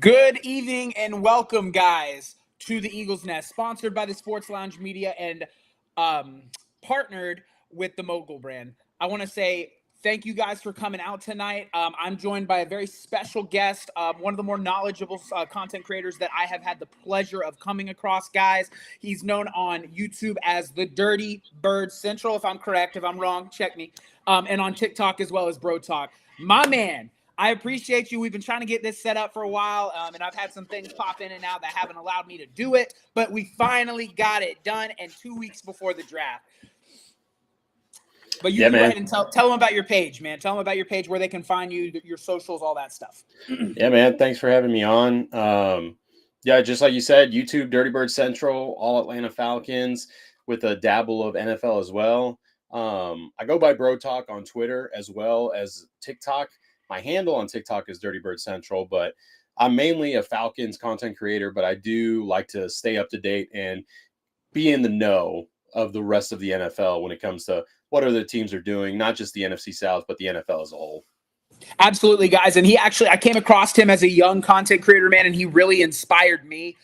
Good evening and welcome, guys, to the Eagles Nest, sponsored by the Sports Lounge Media and partnered with the Mogul brand. I want to say thank you guys for coming out tonight. I'm joined by a very special guest, one of the more knowledgeable content creators that I have had the pleasure of coming across, guys. He's known on YouTube as the Dirty Bird Central, if I'm correct. If I'm wrong, check me. And on TikTok as well as Bro Talk. My man. I appreciate you. We've been trying to get this set up for a while, and I've had some things pop in and out that haven't allowed me to do it, but we finally got it done, and 2 weeks before the draft. But you can go ahead and tell them about your page, man. Tell them about your page, where they can find you, your socials, all that stuff. Yeah, man. Thanks for having me on. Yeah, just like you said, YouTube, Dirty Bird Central, all Atlanta Falcons, with a dabble of NFL as well. I go by Bro Talk on Twitter as well as TikTok. My handle on TikTok is Dirty Bird Central, but I'm mainly a Falcons content creator, but I do like to stay up to date and be in the know of the rest of the NFL when it comes to what other teams are doing, not just the NFC South, but the NFL as a whole. Absolutely, guys. And I came across him as a young content creator, man, and he really inspired me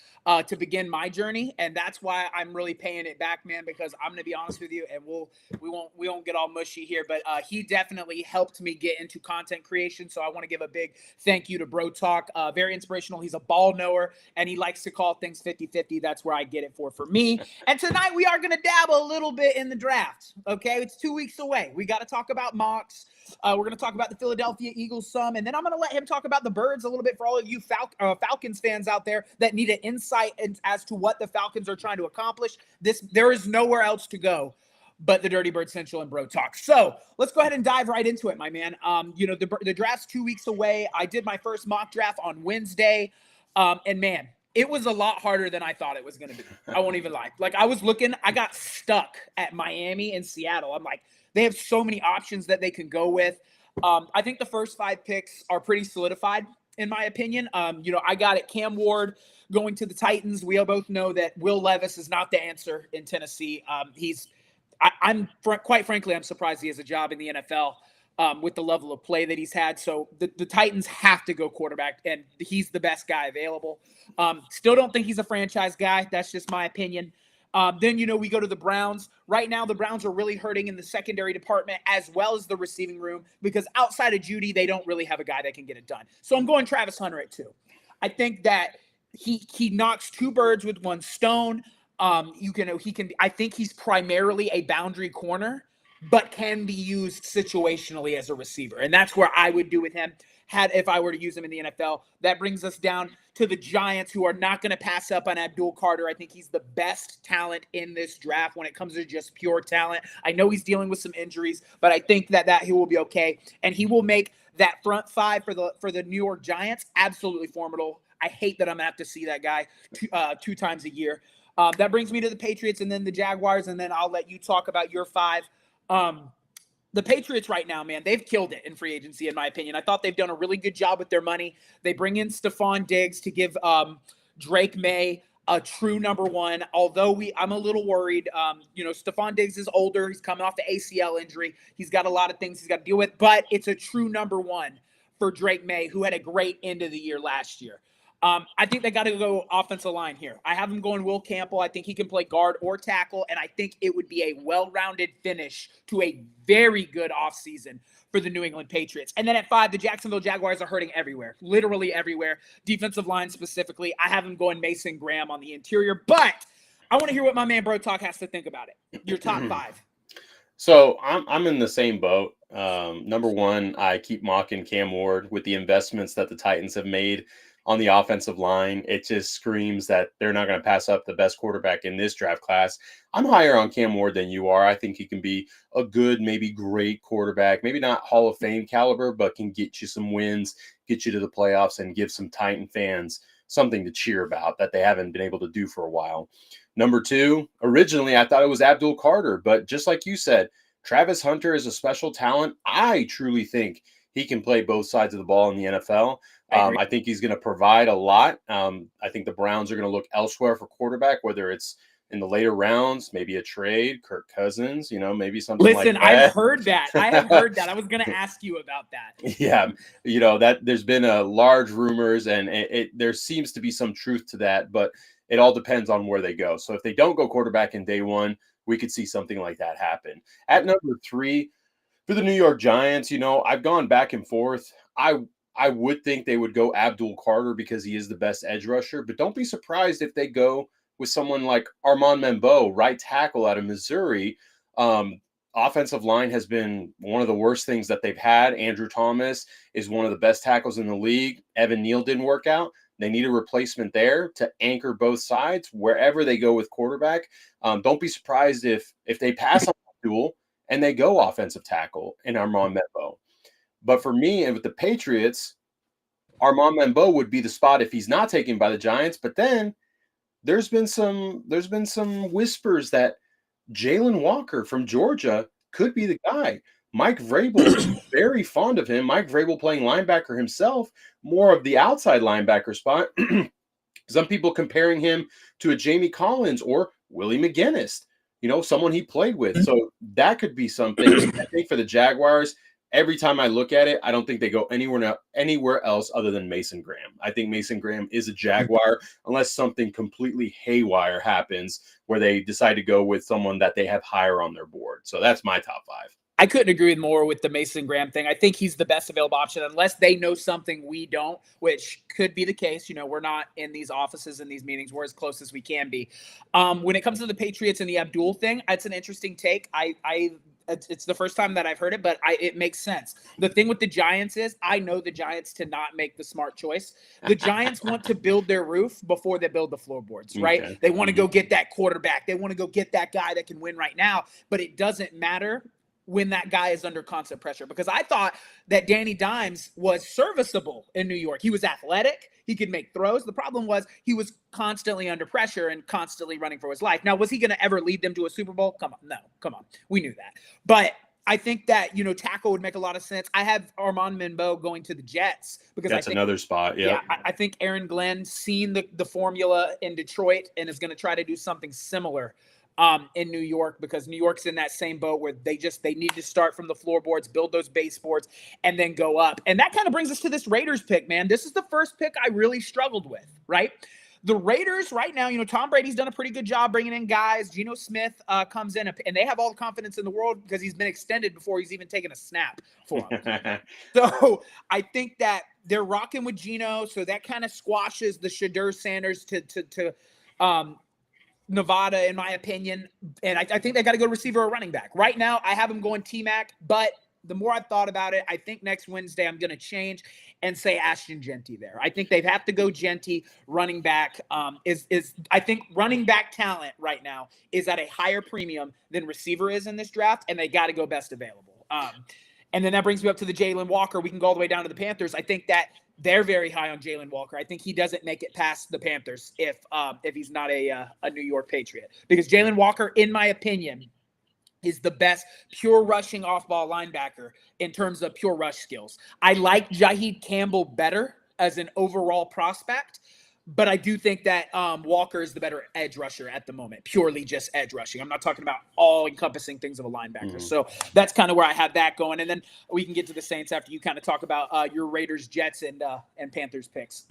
to begin my journey, and that's why I'm really paying it back, man. Because I'm gonna be honest with you, and we won't get all mushy here, but he definitely helped me get into content creation. So I want to give a big thank you to Bro Talk. Very inspirational. He's a ball knower, and he likes to call things 50-50. That's where I get it for me. And tonight we are gonna dabble a little bit in the draft. Okay, it's 2 weeks away. We got to talk about mocks. We're going to talk about the Philadelphia Eagles some, and then I'm going to let him talk about the Birds a little bit for all of you Falcons fans out there that need an insight as to what the Falcons are trying to accomplish. There is nowhere else to go but the Dirty Bird Central and Bro Talk. So let's go ahead and dive right into it, my man. The draft's 2 weeks away. I did my first mock draft on Wednesday, and man, it was a lot harder than I thought it was going to be. I won't even lie. Like, I was looking, I got stuck at Miami and Seattle. I'm like, they have so many options that they can go with. I think the first 5 picks are pretty solidified, in my opinion. I got it. Cam Ward going to the Titans. We all both know that Will Levis is not the answer in Tennessee. Quite frankly, I'm surprised he has a job in the NFL with the level of play that he's had. So the Titans have to go quarterback, and he's the best guy available. Still don't think he's a franchise guy. That's just my opinion. Then, we go to the Browns. Right now, the Browns are really hurting in the secondary department as well as the receiving room, because outside of Judy, they don't really have a guy that can get it done. So I'm going Travis Hunter at 2. I think that he knocks 2 birds with one stone. I think he's primarily a boundary corner, but can be used situationally as a receiver. And that's where I would do with him if I were to use him in the NFL. That brings us down to the Giants, who are not going to pass up on Abdul Carter. I think he's the best talent in this draft when it comes to just pure talent. I know he's dealing with some injuries, but I think that he will be okay. And he will make that front 5 for the New York Giants absolutely formidable. I hate that I'm going to have to see that guy 2 times a year. That brings me to the Patriots and then the Jaguars, and then I'll let you talk about your 5. The Patriots right now, man, they've killed it in free agency, in my opinion. I thought they've done a really good job with their money. They bring in Stephon Diggs to give Drake May a true number 1, although I'm a little worried. Stephon Diggs is older. He's coming off the ACL injury. He's got a lot of things he's got to deal with, but it's a true number 1 for Drake May, who had a great end of the year last year. I think they got to go offensive line here. I have him going Will Campbell. I think he can play guard or tackle, and I think it would be a well-rounded finish to a very good offseason for the New England Patriots. And then at 5, the Jacksonville Jaguars are hurting everywhere, literally everywhere, defensive line specifically. I have him going Mason Graham on the interior, but I want to hear what my man Bro Talk has to think about it. Your top 5. So I'm in the same boat. Number 1, I keep mocking Cam Ward with the investments that the Titans have made on the offensive line. It just screams that they're not going to pass up the best quarterback in this draft class. I'm higher on Cam Ward than you are. I think he can be a good, maybe great quarterback, maybe not Hall of Fame caliber, but can get you some wins, get you to the playoffs, and give some Titan fans something to cheer about that they haven't been able to do for a while. Number 2, originally I thought it was Abdul Carter, but just like you said, Travis Hunter is a special talent. I truly think he can play both sides of the ball in the NFL. I think he's going to provide a lot. I think the Browns are going to look elsewhere for quarterback, whether it's in the later rounds, maybe a trade, Kirk Cousins, maybe something like Listen, I've that. heard that. I have heard that. I was going to ask you about that. Yeah, that there's been a large rumors, and there seems to be some truth to that, but it all depends on where they go. So if they don't go quarterback in day one, we could see something like that happen. At number 3, for the New York Giants, I've gone back and forth. I would think they would go Abdul Carter because he is the best edge rusher, but don't be surprised if they go with someone like Armand Membeau, right tackle out of Missouri. Offensive line has been one of the worst things that they've had. Andrew Thomas is one of the best tackles in the league. Evan Neal didn't work out. They need a replacement there to anchor both sides wherever they go with quarterback. Don't be surprised if they pass on Abdul and they go offensive tackle in Armand Membeau. But for me, and with the Patriots, Armand Membeau would be the spot if he's not taken by the Giants. But then there's been some whispers that Jalen Walker from Georgia could be the guy. Mike Vrabel is very fond of him. Mike Vrabel playing linebacker himself, more of the outside linebacker spot. Some people comparing him to a Jamie Collins or Willie McGinnis, someone he played with. So that could be something. I think for the Jaguars, every time I look at it, I don't think they go anywhere else other than Mason Graham. I think Mason Graham is a Jaguar unless something completely haywire happens where they decide to go with someone that they have higher on their board. So that's my top 5. I couldn't agree more with the Mason Graham thing. I think he's the best available option unless they know something we don't, which could be the case. We're not in these offices and these meetings. We're as close as we can be. When it comes to the Patriots and the Abdul thing, it's an interesting take. It's the first time that I've heard it, but it makes sense. The thing with the Giants is I know the Giants to not make the smart choice. The Giants want to build their roof before they build the floorboards, right? Okay. They want to go get that quarterback. They want to go get that guy that can win right now, but it doesn't matter when that guy is under constant pressure, because I thought that Danny Dimes was serviceable in New York. He was athletic. He could make throws. The problem was he was constantly under pressure and constantly running for his life. Now, was he going to ever lead them to a Super Bowl? Come on. We knew that. But I think that, tackle would make a lot of sense. I have Armand Membeau going to the Jets because that's another spot. Yeah. I think Aaron Glenn seen the formula in Detroit and is going to try to do something similar in New York, because New York's in that same boat where they need to start from the floorboards, build those baseboards, and then go up. And that kind of brings us to this Raiders pick, man. This is the first pick I really struggled with, right? The Raiders right now, Tom Brady's done a pretty good job bringing in guys. Geno Smith comes in, and they have all the confidence in the world because he's been extended before he's even taken a snap for them. So I think that they're rocking with Geno, so that kind of squashes the Shadur Sanders to Nevada, in my opinion. And I think they got to go receiver or running back. Right now, I have them going T-Mac, but the more I've thought about it, I think next Wednesday I'm going to change and say Ashton Genty there. I think they'd have to go Genty. Running back I think running back talent right now is at a higher premium than receiver is in this draft, and they got to go best available. And then that brings me up to the Jalen Walker. We can go all the way down to the Panthers. I think that they're very high on Jalen Walker. I think he doesn't make it past the Panthers if he's not a New York Patriot, because Jalen Walker, in my opinion, is the best pure rushing off-ball linebacker in terms of pure rush skills. I like Jaheed Campbell better as an overall prospect, but I do think that Walker is the better edge rusher at the moment, purely just edge rushing. I'm not talking about all-encompassing things of a linebacker. Mm-hmm. So that's kind of where I have that going. And then we can get to the Saints after you kind of talk about your Raiders, Jets, and Panthers picks.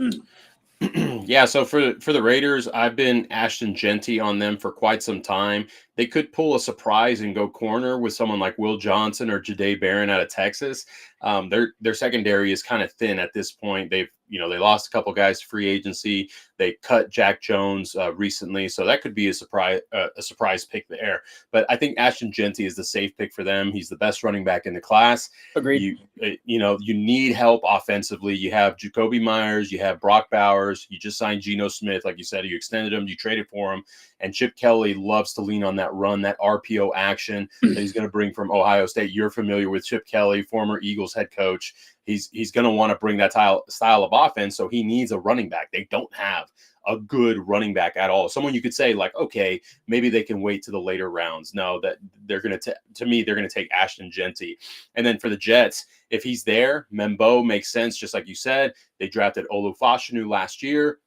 Yeah, so for the Raiders, I've been Ashton Genty on them for quite some time. They could pull a surprise and go corner with someone like Will Johnson or Jahdae Barron out of Texas. Their secondary is kind of thin at this point. They lost a couple guys to free agency. They cut Jack Jones recently, so that could be a surprise pick there. But I think Ashton Genty is the safe pick for them. He's the best running back in the class. Agreed. You need help offensively. You have Jacoby Myers, you have Brock Bowers. You just signed Geno Smith, like you said. You extended him, you traded for him, and Chip Kelly loves to lean on that run, that RPO action that he's going to bring from Ohio State. You're familiar with Chip Kelly, former Eagles head coach. He's going to want to bring that style of offense, so he needs a running back. They don't have a good running back at all. Someone you could say, like, okay, maybe they can wait to the later rounds. No, that they're going to take Ashton Genty. And then for the Jets, if he's there, Membeau makes sense, just like you said. They drafted Olu Fashanu last year.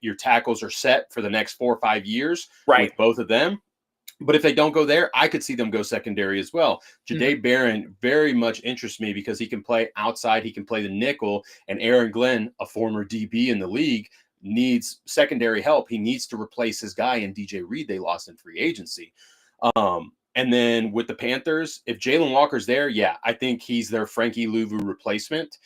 your tackles are set for the next 4 or 5 years Right. with both of them. But if they don't go there, I could see them go secondary as well. Jahdae Barron very much interests me because he can play outside. He can play the nickel. And Aaron Glenn, a former DB in the league, needs secondary help. He needs to replace his guy in DJ Reed they lost in free agency. And then with the Panthers, if Jalen Walker's there, yeah, I think he's their Frankie Louvu replacement.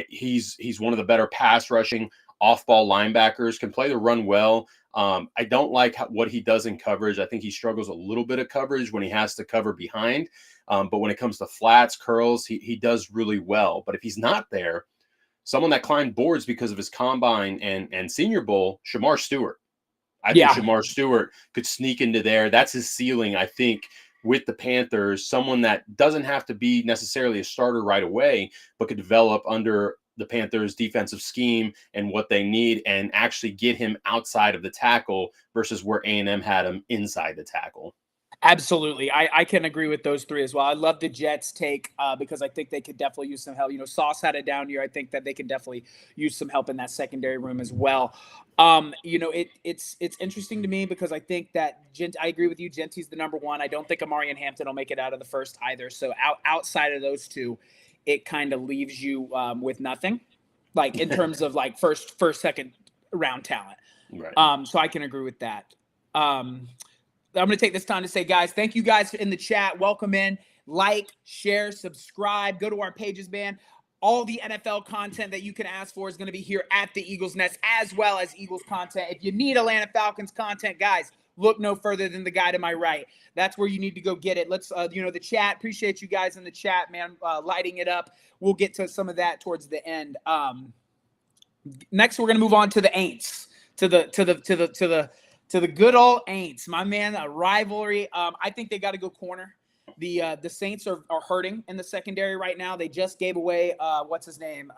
He's one of the better pass rushing off-ball linebackers, can play the run well. I don't like what he does in coverage. I think he struggles a little bit of coverage when he has to cover behind. But when it comes to flats, curls, he does really well. But if he's not there, someone that climbed boards because of his combine and Senior Bowl, Shamar Stewart. I think Shamar Stewart could sneak into there. That's his ceiling, I think, with the Panthers. Someone that doesn't have to be necessarily a starter right away, but could develop under the Panthers' defensive scheme and what they need and actually get him outside of the tackle versus where A&M had him inside the tackle. Absolutely. I can agree with those three as well. I love the Jets take because I think they could definitely use some help. Sauce had a down year. I think that they can definitely use some help in that secondary room as well. It's interesting to me because I think that I agree with you. Genty's the number one. I don't think Amari and Hampton will make it out of the first either. So outside of those two, it kind of leaves you with nothing, like in terms of like first, second round talent. Right. So I can agree with that. I'm going to take this time to say, guys, thank you guys in the chat. Welcome in. Like, share, subscribe. Go to our pages, man. All the NFL content that you can ask for is going to be here at the Eagles Nest, as well as Eagles content. If you need Atlanta Falcons content, guys, look no further than the guy to my right. That's where you need to go get it. Let's, the chat. Appreciate you guys in the chat, man, lighting it up. We'll get to some of that towards the end. Next, we're going to move on to the Aints, to the good old Aints, my man. A rivalry. I think they got to go corner. The Saints are hurting in the secondary right now. They just gave away what's his name?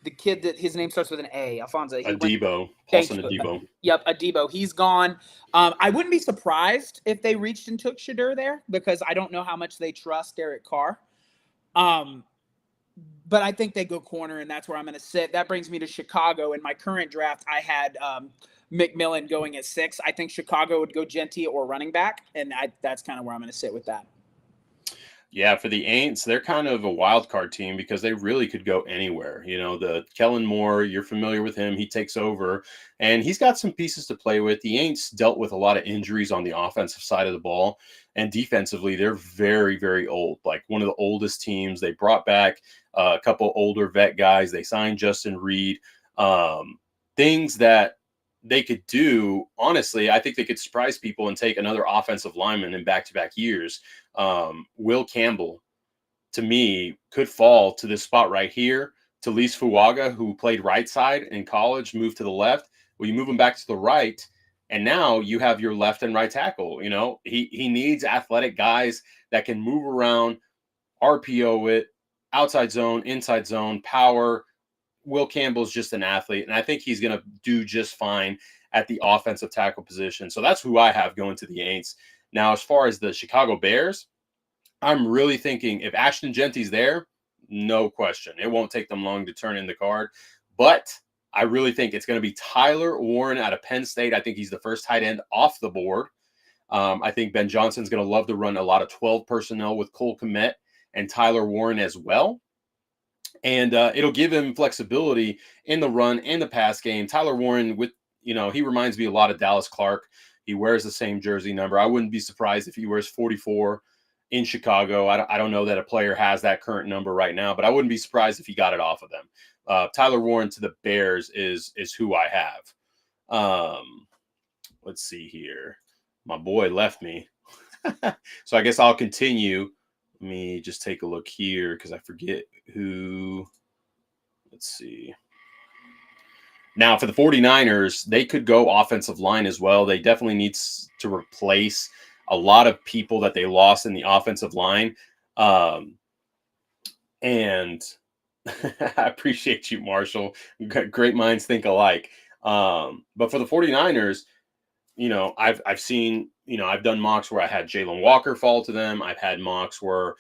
The kid that his name starts with an A. Alfonso. Adebo. Paulson Adebo. Yep, Adebo. He's gone. I wouldn't be surprised if they reached and took Shadur there because I don't know how much they trust Derek Carr. But I think they go corner, and that's where I'm going to sit. That brings me to Chicago. In my current draft, I had McMillan going at 6. I think Chicago would go Genty or running back, and that's kind of where I'm going to sit with that. Yeah, for the Aints, they're kind of a wild card team because they really could go anywhere. The Kellen Moore, you're familiar with him. He takes over, and he's got some pieces to play with. The Aints dealt with a lot of injuries on the offensive side of the ball, and defensively, they're very, very old, like one of the oldest teams. They brought back a couple older vet guys. They signed Justin Reed. Things that they could do, honestly, I think they could surprise people and take another offensive lineman in back-to-back years. Will Campbell, to me, could fall to this spot right here. Talise Fuaga, who played right side in college, moved to the left. Well, you move him back to the right, and now you have your left and right tackle. He needs athletic guys that can move around, RPO it, outside zone, inside zone, power. Will Campbell's just an athlete, and I think he's going to do just fine at the offensive tackle position. So that's who I have going to the Aints. Now, as far as the Chicago Bears, I'm really thinking if Ashton Genty's there, no question. It won't take them long to turn in the card. But I really think it's going to be Tyler Warren out of Penn State. I think he's the first tight end off the board. I think Ben Johnson's going to love to run a lot of 12 personnel with Cole Kmet and Tyler Warren as well. And it'll give him flexibility in the run and the pass game. Tyler Warren, he reminds me a lot of Dallas Clark. He wears the same jersey number. I wouldn't be surprised if he wears 44 in Chicago. I don't know that a player has that current number right now, but I wouldn't be surprised if he got it off of them. Tyler Warren to the Bears is who I have. Let's see here. My boy left me. So I guess I'll continue. Let me just take a look here because I forget who. Let's see. Now, for the 49ers, they could go offensive line as well. They definitely need to replace a lot of people that they lost in the offensive line. And I appreciate you, Marshall. Great minds think alike. But for the 49ers, I've seen I've done mocks where I had Jalen Walker fall to them. I've had mocks where,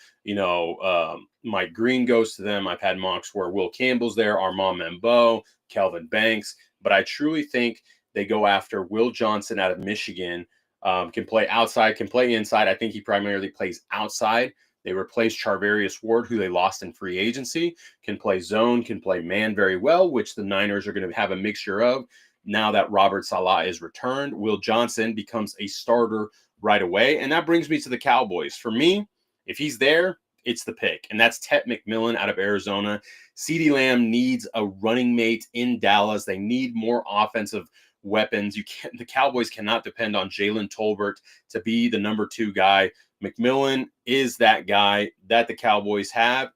Mike Green goes to them. I've had mocks where Will Campbell's there, Armand Membeau, Kelvin Banks. But I truly think they go after Will Johnson out of Michigan. Can play outside, can play inside. I think he primarily plays outside. They replaced Charvarius Ward, who they lost in free agency, can play zone, can play man very well, which the Niners are going to have a mixture of. Now that Robert Saleh is returned, Will Johnson becomes a starter right away. And that brings me to the Cowboys. For me, if he's there, it's the pick. And that's Tet McMillan out of Arizona. CeeDee Lamb needs a running mate in Dallas. They need more offensive weapons. The Cowboys cannot depend on Jalen Tolbert to be the number 2 guy. McMillan is that guy that the Cowboys have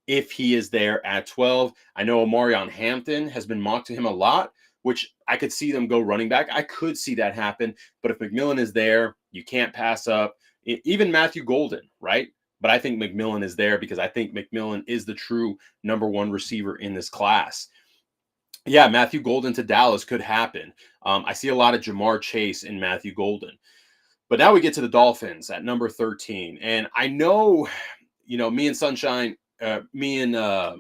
if he is there at 12. I know Omarion Hampton has been mocked to him a lot, which I could see them go running back. I could see that happen. But if McMillan is there, you can't pass up. Even Matthew Golden, right? But I think McMillan is there because I think McMillan is the true number 1 receiver in this class. Yeah, Matthew Golden to Dallas could happen. I see a lot of Jamar Chase in Matthew Golden. But now we get to the Dolphins at number 13. And I know, me and Sunshine, me and the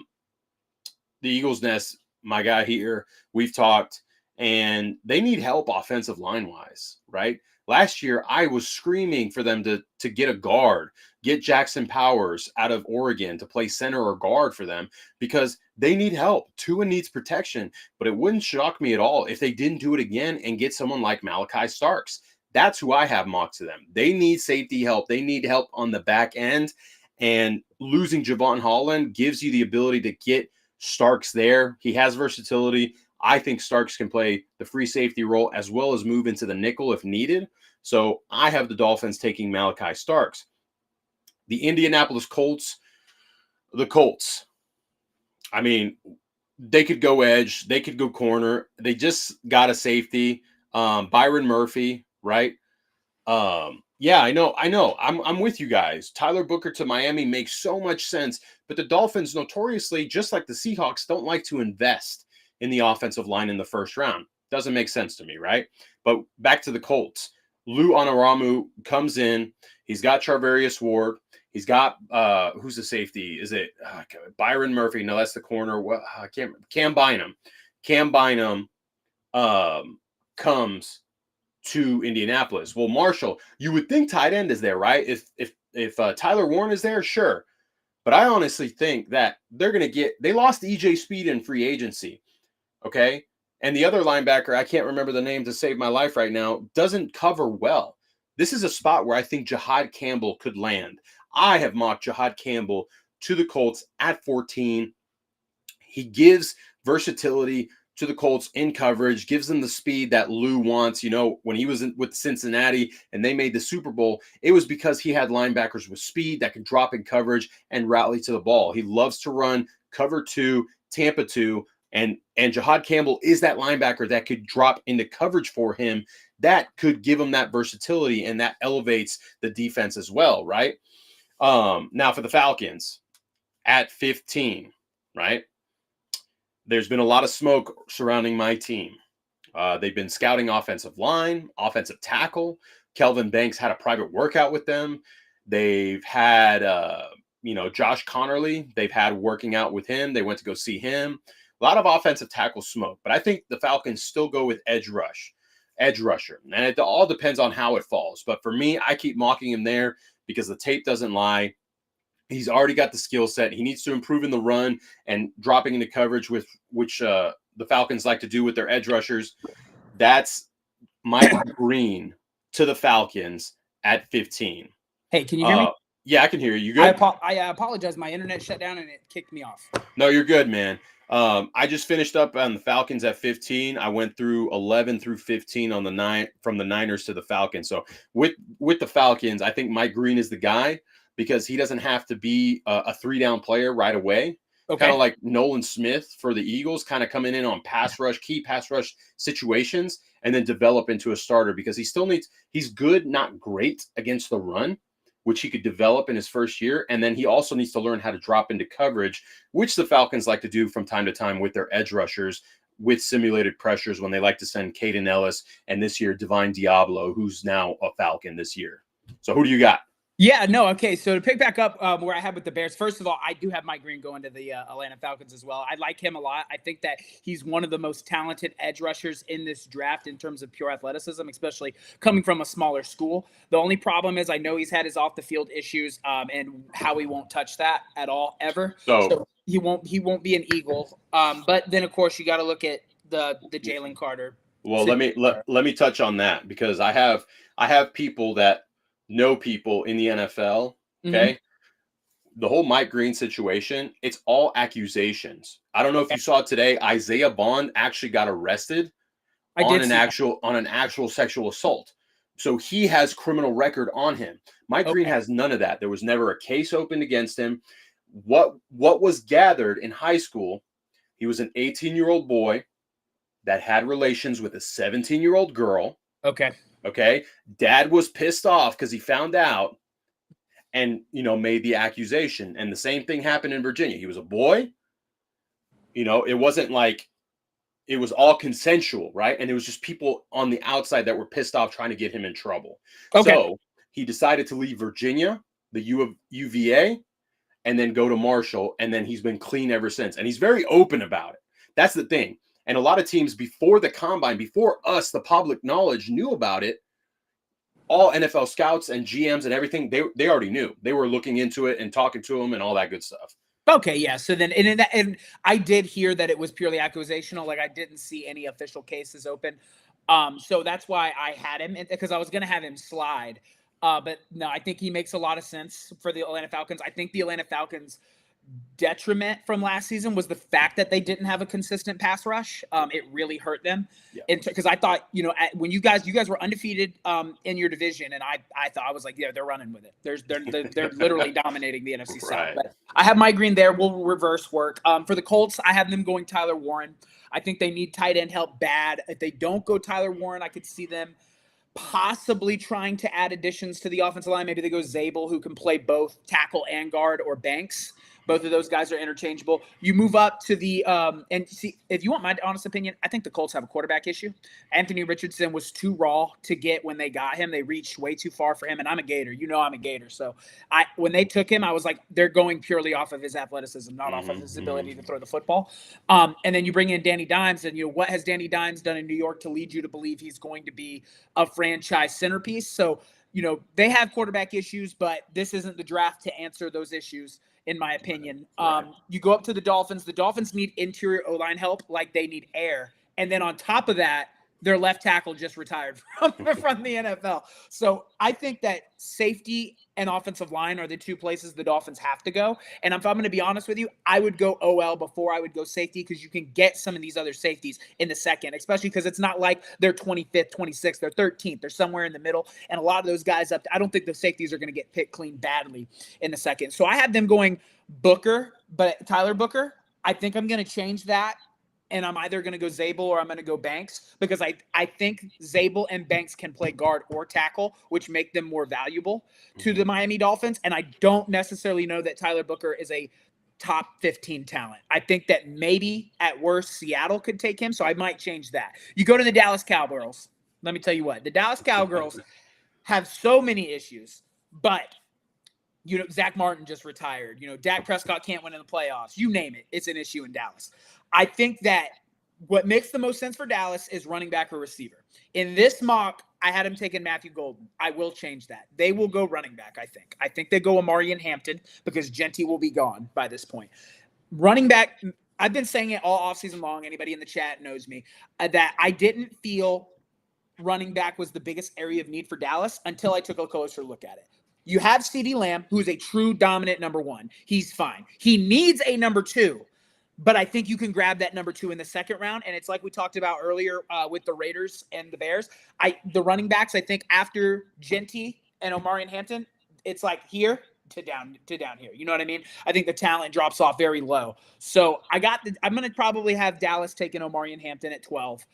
Eagles Nest, my guy here, we've talked, and they need help offensive line-wise, right? Last year, I was screaming for them to get a guard, get Jackson Powers out of Oregon to play center or guard for them because they need help. Tua needs protection, but it wouldn't shock me at all if they didn't do it again and get someone like Malachi Starks. That's who I have mocked to them. They need safety help. They need help on the back end, and losing Javon Holland gives you the ability to get Starks there. He has versatility. I think Starks can play the free safety role as well as move into the nickel if needed. So I have the Dolphins taking Malachi Starks. The Indianapolis Colts, I mean, they could go edge. They could go corner. They just got a safety. Byron Murphy, right? Yeah, I know. I'm with you guys. Tyler Booker to Miami makes so much sense, but the Dolphins notoriously, just like the Seahawks, don't like to invest in the offensive line in the first round. Doesn't make sense to me, right? But back to the Colts. Lou Anarumo comes in. He's got Charvarius Ward. He's got who's the safety? Is it Byron Murphy? No, that's the corner. I can't remember. Cam Bynum. Cam Bynum comes to Indianapolis. Well, Marshall, you would think tight end is there, right? If Tyler Warren is there, sure. But I honestly think that they lost EJ Speed in free agency, okay? And the other linebacker, I can't remember the name to save my life right now, doesn't cover well. This is a spot where I think Jahad Campbell could land. I have mocked Jahad Campbell to the Colts at 14. He gives versatility to the Colts in coverage, gives them the speed that Lou wants. When he was with Cincinnati and they made the Super Bowl, it was because he had linebackers with speed that could drop in coverage and rally to the ball. He loves to run cover 2, Tampa 2, and Jahad Campbell is that linebacker that could drop into coverage for him. That could give him that versatility, and that elevates the defense as well, right? Now for the Falcons at 15, right? There's been a lot of smoke surrounding my team. They've been scouting offensive line, offensive tackle. Kelvin Banks had a private workout with them. They've had, Josh Connerly. They've had working out with him. They went to go see him. A lot of offensive tackle smoke. But I think the Falcons still go with edge rusher. And it all depends on how it falls. But for me, I keep mocking him there because the tape doesn't lie. He's already got the skill set. He needs to improve in the run and dropping into coverage, which the Falcons like to do with their edge rushers. That's Mike Green to the Falcons at 15. Hey, can you hear me? Yeah, I can hear you. You good? I apologize. My internet shut down and it kicked me off. No, you're good, man. I just finished up on the Falcons at 15. I went through 11 through 15 on the from the Niners to the Falcons. So with the Falcons, I think Mike Green is the guy, because he doesn't have to be a 3-down player right away. Okay. Kind of like Nolan Smith for the Eagles, kind of coming in on key pass rush situations, and then develop into a starter, because he's good, not great against the run, which he could develop in his first year. And then he also needs to learn how to drop into coverage, which the Falcons like to do from time to time with their edge rushers, with simulated pressures when they like to send Caden Ellis and this year Divine Diablo, who's now a Falcon this year. So who do you got? Yeah, no, okay. So to pick back up where I had with the Bears, first of all, I do have Mike Green going to the Atlanta Falcons as well. I like him a lot. I think that he's one of the most talented edge rushers in this draft in terms of pure athleticism, especially coming from a smaller school. The only problem is I know he's had his off the field issues, and Howie won't touch that at all ever. So he won't be an Eagle. But then of course you got to look at the Jalen Carter. Well, let me touch on that, because I have people that know people in the NFL. Okay. Mm-hmm. The whole Mike Green situation, it's all accusations. I don't know if you saw today, Isaiah Bond actually got arrested on an actual sexual assault. So he has criminal record on him. Mike Green has none of that. There was never a case opened against him. What was gathered in high school, he was an 18-year-old boy that had relations with a 17-year-old girl. Okay. Dad was pissed off because he found out and, made the accusation. And the same thing happened in Virginia. He was a boy. It wasn't like it was all consensual, right? And it was just people on the outside that were pissed off trying to get him in trouble. So he decided to leave Virginia, the UVA, and then go to Marshall. And then he's been clean ever since. And he's very open about it. That's the thing. And a lot of teams before the combine, before us, the public knowledge knew about it, all NFL scouts and GMs and everything, they already knew. They were looking into it and talking to them and all that good stuff. Okay, yeah. So then, and I did hear that it was purely accusational. Like I didn't see any official cases open. So that's why I had him, because I was going to have him slide. But no, I think he makes a lot of sense for the Atlanta Falcons. I think the Atlanta Falcons' detriment from last season was the fact that they didn't have a consistent pass rush. It really hurt them. Because I thought, when you guys were undefeated in your division, and I was like, yeah, they're running with it. They're literally dominating the NFC South. But I have Mike Green there. We'll reverse work. For the Colts, I have them going Tyler Warren. I think they need tight end help bad. If they don't go Tyler Warren, I could see them possibly trying to add additions to the offensive line. Maybe they go Zabel, who can play both tackle and guard, or Banks. Both of those guys are interchangeable. You move up to the and see, if you want my honest opinion, I think the Colts have a quarterback issue. Anthony Richardson was too raw to get when they got him. They reached way too far for him, and I'm a Gator. I'm a Gator. So when they took him, I was like, they're going purely off of his athleticism, not off of his ability to throw the football. And then you bring in Danny Dimes, and what has Danny Dimes done in New York to lead you to believe he's going to be a franchise centerpiece? So they have quarterback issues, but this isn't the draft to answer those issues, in my opinion. You go up to the Dolphins. The Dolphins need interior O-line help like they need air. And then on top of that, their left tackle just retired from the NFL. So I think that safety and offensive line are the two places the Dolphins have to go. And if I'm going to be honest with you, I would go OL before I would go safety, because you can get some of these other safeties in the second, especially because it's not like they're 25th, 26th, they're 13th. They're somewhere in the middle. And a lot of those guys I don't think the safeties are going to get picked clean badly in the second. So I have them going Booker, but Tyler Booker, I think I'm going to change that. And I'm either going to go Zabel or I'm going to go Banks, because I think Zabel and Banks can play guard or tackle, which make them more valuable to the Miami Dolphins. And I don't necessarily know that Tyler Booker is a top 15 talent. I think that maybe at worst Seattle could take him, so I might change that. You go to the Dallas Cowgirls. Let me tell you what. The Dallas Cowgirls have so many issues, but Zach Martin just retired. Dak Prescott can't win in the playoffs. You name it. It's an issue in Dallas. I think that what makes the most sense for Dallas is running back or receiver. In this mock, I had him taking Matthew Golden. I will change that. They will go running back, I think. I think they go Amari and Hampton, because Genty will be gone by this point. Running back, I've been saying it all offseason long. Anybody in the chat knows me, that I didn't feel running back was the biggest area of need for Dallas until I took a closer look at it. You have CeeDee Lamb, who's a true dominant number one. He's fine. He needs a number two, but I think you can grab that number two in the second round. And it's like we talked about earlier with the Raiders and the Bears. The running backs, I think after Genty and Omari and Hampton, it's like here, to down here. You know what I mean? I think the talent drops off very low. So I'm going to probably have Dallas taking Omarion Hampton at 12.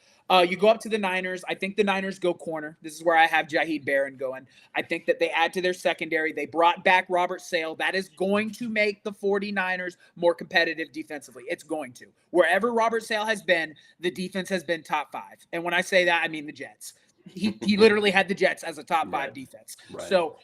You go up to the Niners. I think the Niners go corner. This is where I have Jaheed Barron going. I think that they add to their secondary. They brought back Robert Sale. That is going to make the 49ers more competitive defensively. It's going to. Wherever Robert Sale has been, the defense has been top 5. And when I say that, I mean the Jets. He literally had the Jets as a top 5 defense. Right. So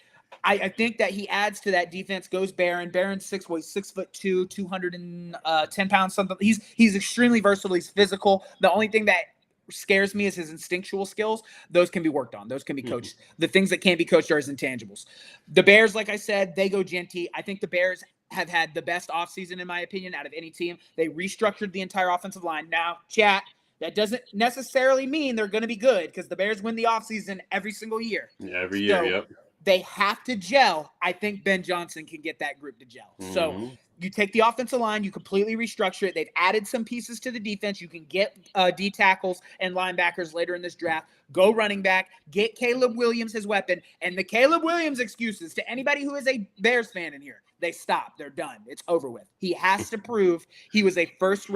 I think that he adds to that defense. Goes Barron. Barron's 6'2", 210 pounds, something. He's extremely versatile. He's physical. The only thing that scares me is his instinctual skills. Those can be worked on. Those can be coached. The things that can't be coached are his intangibles. The Bears, like I said, they go Genty. I think the Bears have had the best offseason, in my opinion, out of any team. They restructured the entire offensive line. Now, chat, that doesn't necessarily mean they're going to be good because the Bears win the offseason every single year. Yeah, every year, yep. They have to gel. I think Ben Johnson can get that group to gel. So you take the offensive line, you completely restructure it. They've added some pieces to the defense. You can get D tackles and linebackers later in this draft. Go running back. Get Caleb Williams his weapon. And the Caleb Williams excuses to anybody who is a Bears fan in here, they stop. They're done. It's over with. He has to prove he was a first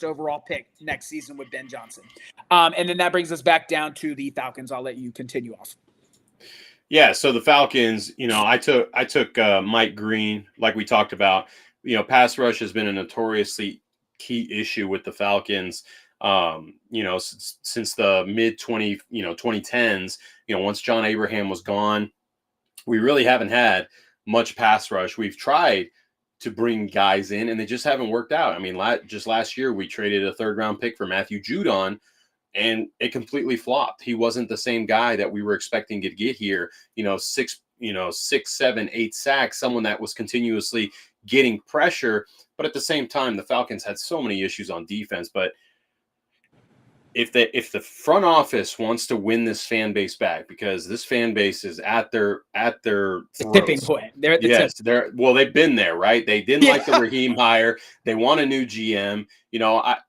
overall pick next season with Ben Johnson. And then that brings us back down to the Falcons. I'll let you continue off. Yeah, so the Falcons, I took Mike Green, like we talked about. Pass rush has been a notoriously key issue with the Falcons. Since the mid 2010s. Once John Abraham was gone, we really haven't had much pass rush. We've tried to bring guys in, and they just haven't worked out. I mean, just last year we traded a 3rd-round pick for Matthew Judon. And it completely flopped. He wasn't the same guy that we were expecting to get here. 6, 7, 8 sacks, someone that was continuously getting pressure. But at the same time, the Falcons had so many issues on defense. But if the front office wants to win this fan base back, because this fan base is at their tipping point. They're at the tip. They've been there, right? They didn't like the Raheem hire. They want a new GM.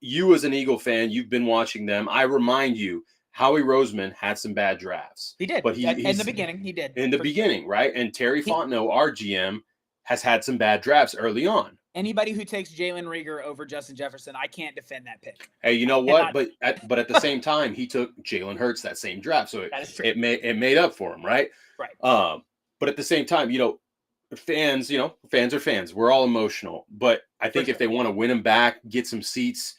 You as an Eagle fan, you've been watching them. I remind you, Howie Roseman had some bad drafts. He did. But in the beginning, he did. In the beginning, right? And Terry Fontenot, our GM, has had some bad drafts early on. Anybody who takes Jalen Reagor over Justin Jefferson, I can't defend that pick. Hey, you know what? But at the same time, he took Jalen Hurts that same draft, so it made up for him, right? Right. But at the same time, fans are fans. We're all emotional, but I think if they want to win him back, get some seats,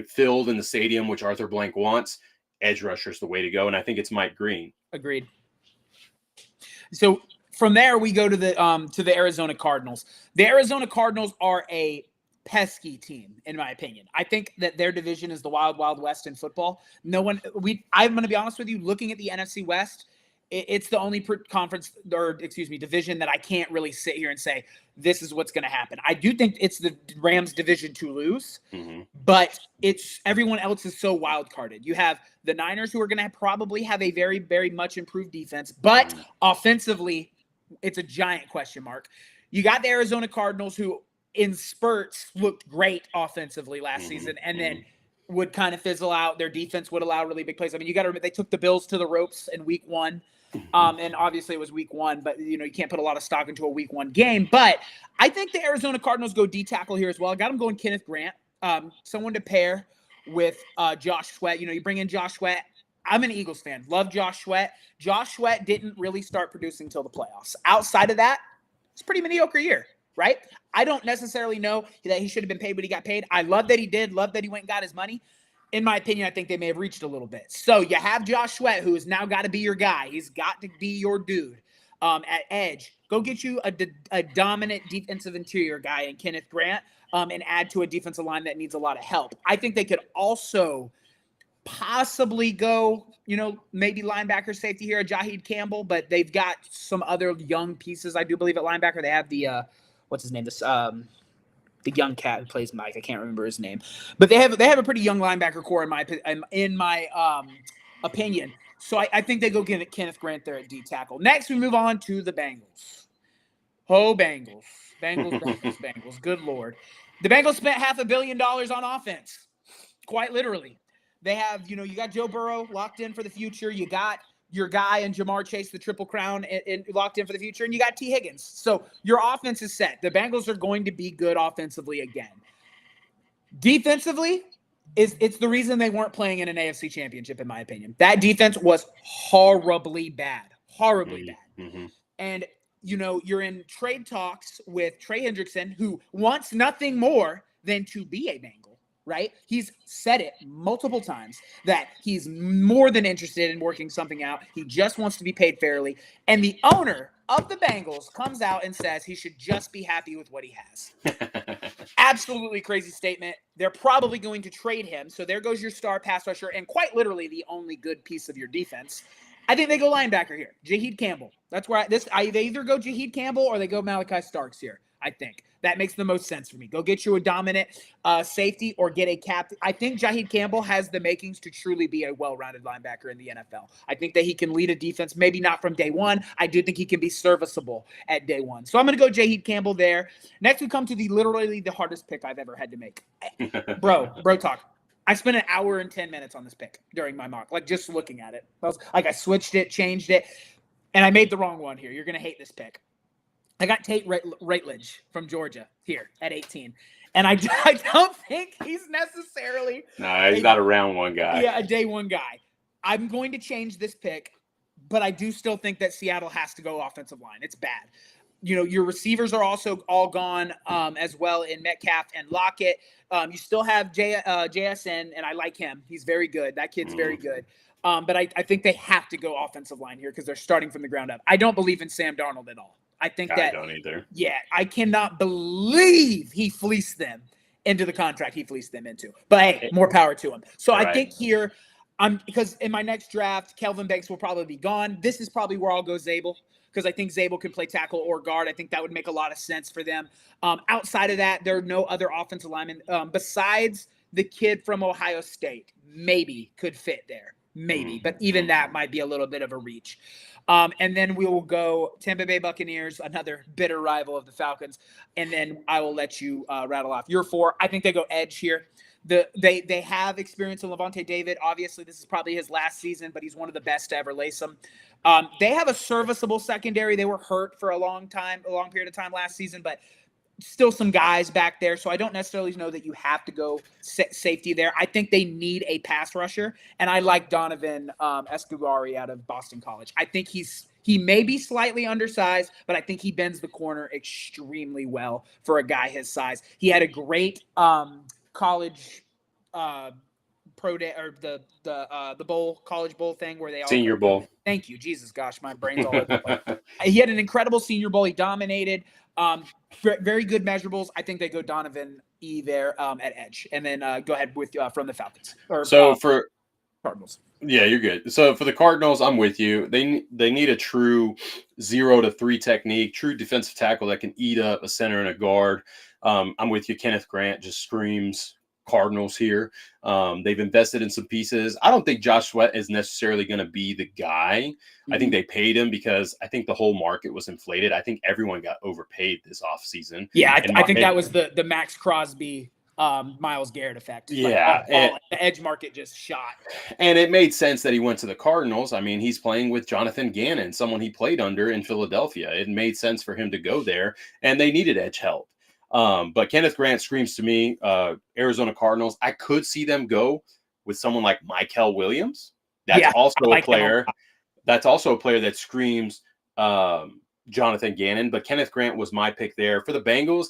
filled in the stadium, which Arthur Blank wants, edge rusher's the way to go, and I think it's Mike Green. Agreed. So from there, we go to the Arizona Cardinals. The Arizona Cardinals are a pesky team, in my opinion. I think that their division is the wild, wild west in football. I'm going to be honest with you, looking at the NFC West, it's the only division that I can't really sit here and say, this is what's going to happen. I do think it's the Rams division to lose, but everyone else is so wild carded. You have the Niners, who are going to probably have a very, very much improved defense, but offensively, it's a giant question mark. You got the Arizona Cardinals, who in spurts looked great offensively last season, and then would kind of fizzle out. Their defense would allow really big plays. I mean, you got to remember, they took the Bills to the ropes in week 1. And obviously it was week 1, but you can't put a lot of stock into a week 1 game. But I think the Arizona Cardinals go D tackle here as well. I got them going Kenneth Grant, someone to pair with Josh Sweat. You bring in Josh Sweat. I'm an Eagles fan. Love Josh Sweat. Josh Sweat didn't really start producing until the playoffs. Outside of that, it's a pretty mediocre year, right? I don't necessarily know that he should have been paid what he got paid. I love that he did. Love that he went and got his money. In my opinion, I think they may have reached a little bit. So you have Josh Sweat, who has now got to be your guy. He's got to be your dude at edge. Go get you a dominant defensive interior guy in Kenneth Grant and add to a defensive line that needs a lot of help. I think they could also possibly go, maybe linebacker safety here, Jaheed Campbell, but they've got some other young pieces, I do believe, at linebacker. They have the what's his name? The young cat who plays Mike. I can't remember his name, but they have a pretty young linebacker core in my opinion. So I think they go get Kenneth Grant there at D tackle. Next, we move on to the Bengals. Oh, Bengals. Good Lord. The Bengals spent $500 million on offense, quite literally. They have, you got Joe Burrow locked in for the future. You got your guy and Jamar Chase, the Triple Crown, and locked in for the future, and you got T. Higgins. So your offense is set. The Bengals are going to be good offensively again. Defensively, it's the reason they weren't playing in an AFC championship, in my opinion. That defense was horribly bad. Horribly bad. Mm-hmm. And, you're in trade talks with Trey Hendrickson, who wants nothing more than to be a Bengal, right? He's said it multiple times that he's more than interested in working something out. He just wants to be paid fairly. And the owner of the Bengals comes out and says he should just be happy with what he has. Absolutely crazy statement. They're probably going to trade him. So there goes your star pass rusher and quite literally the only good piece of your defense. I think they go linebacker here. Jaheed Campbell. That's where they either go Jaheed Campbell or they go Malachi Starks here. I think that makes the most sense for me. Go get you a dominant safety or get a captain. I think Jaheed Campbell has the makings to truly be a well-rounded linebacker in the NFL. I think that he can lead a defense, maybe not from day one. I do think he can be serviceable at day one. So I'm going to go Jaheed Campbell there. Next, we come to literally the hardest pick I've ever had to make. Bro talk. I spent an hour and 10 minutes on this pick during my mock, just looking at it. I switched it, changed it, and I made the wrong one here. You're going to hate this pick. I got Tate Ratledge from Georgia here at 18. And I don't think he's necessarily – No, he's not a round one guy. Yeah, a day one guy. I'm going to change this pick, but I do still think that Seattle has to go offensive line. It's bad. Your receivers are also all gone as well in Metcalf and Lockett. You still have JSN, and I like him. He's very good. That kid's very good. But I think they have to go offensive line here because they're starting from the ground up. I don't believe in Sam Darnold at all. I don't either. Yeah, I cannot believe he fleeced them into the contract he fleeced them into. But hey, more power to him. So I think here, because in my next draft, Kelvin Banks will probably be gone. This is probably where I'll go Zabel, because I think Zabel can play tackle or guard. I think that would make a lot of sense for them. Outside of that, there are no other offensive linemen besides the kid from Ohio State. Maybe could fit there. Maybe. But even that might be a little bit of a reach. And then we will go Tampa Bay Buccaneers, another bitter rival of the Falcons. And then I will let you rattle off your four. I think they go edge here. They have experience in Levante David. Obviously, this is probably his last season, but he's one of the best to ever lace them. They have a serviceable secondary. They were hurt for a long period of time last season, but still some guys back there. So I don't necessarily know that you have to go safety there. I think they need a pass rusher, and I like Donovan Escobar out of Boston College. I think he may be slightly undersized, but I think he bends the corner extremely well for a guy his size. He had a great college pro day, or the bowl, college bowl thing where they all Senior Bowl. Thank you. Jesus gosh, my brain's all over the place. He had an incredible Senior Bowl. He dominated. Very good measurables. I think they go Donovan E there at edge, and then go ahead with from the Falcons. For Cardinals. Yeah, you're good. So for the Cardinals, I'm with you. They need a true 0-3 technique, true defensive tackle that can eat up a center and a guard. I'm with you. Kenneth Grant just screams Cardinals here. They've invested in some pieces. I don't think Josh Sweat is necessarily going to be the guy. Mm-hmm. I think they paid him because I think the whole market was inflated. I think everyone got overpaid this offseason. Yeah, I think that was the Max Crosby, Myles Garrett effect. Yeah. The edge market just shot. And it made sense that he went to the Cardinals. I mean, he's playing with Jonathan Gannon, someone he played under in Philadelphia. It made sense for him to go there, and they needed edge help. But Kenneth Grant screams to me, Arizona Cardinals. I could see them go with someone like Mykel Williams. That's also a player. That's also a player that screams Jonathan Gannon. But Kenneth Grant was my pick there. For the Bengals,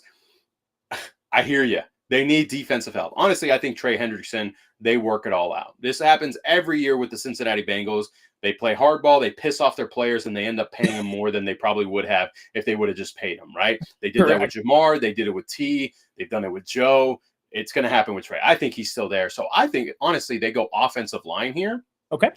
I hear you. They need defensive help. Honestly, I think Trey Hendrickson, they work it all out. This happens every year with the Cincinnati Bengals. They play hardball, they piss off their players, and they end up paying them more than they probably would have if they would have just paid them, right? They did that with Jamar. They did it with T. They've done it with Joe. It's going to happen with Trey. I think he's still there. So I think, honestly, they go offensive line here. Okay.